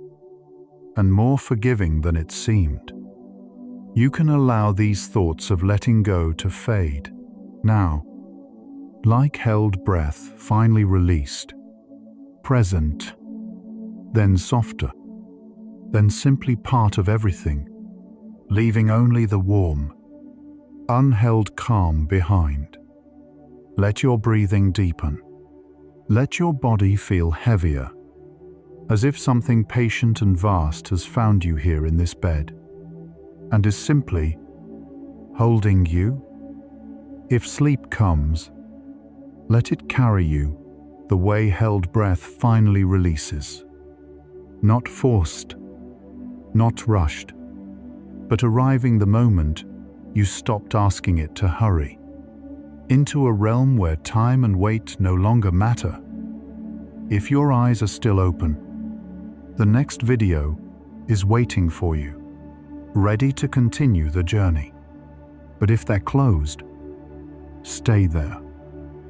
and more forgiving than it seemed. You can allow these thoughts of letting go to fade. Now, like held breath finally released, present, then softer, then simply part of everything, leaving only the warm, unheld calm behind. Let your breathing deepen. Let your body feel heavier, as if something patient and vast has found you here in this bed, and is simply holding you. If sleep comes, let it carry you the way held breath finally releases. Not forced, not rushed, but arriving the moment you stopped asking it to hurry, into a realm where time and weight no longer matter. If your eyes are still open, the next video is waiting for you, ready to continue the journey. But if they're closed, stay there.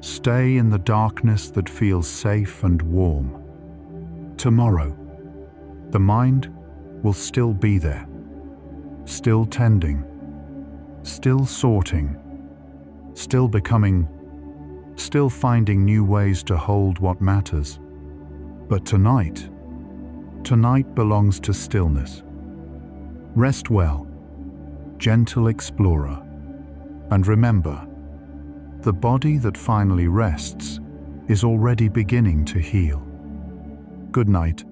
Stay in the darkness that feels safe and warm. Tomorrow, the mind will still be there, still tending, still sorting, still becoming, still finding new ways to hold what matters. But tonight belongs to stillness. Rest well, gentle explorer, and remember, the body that finally rests is already beginning to heal. Good night,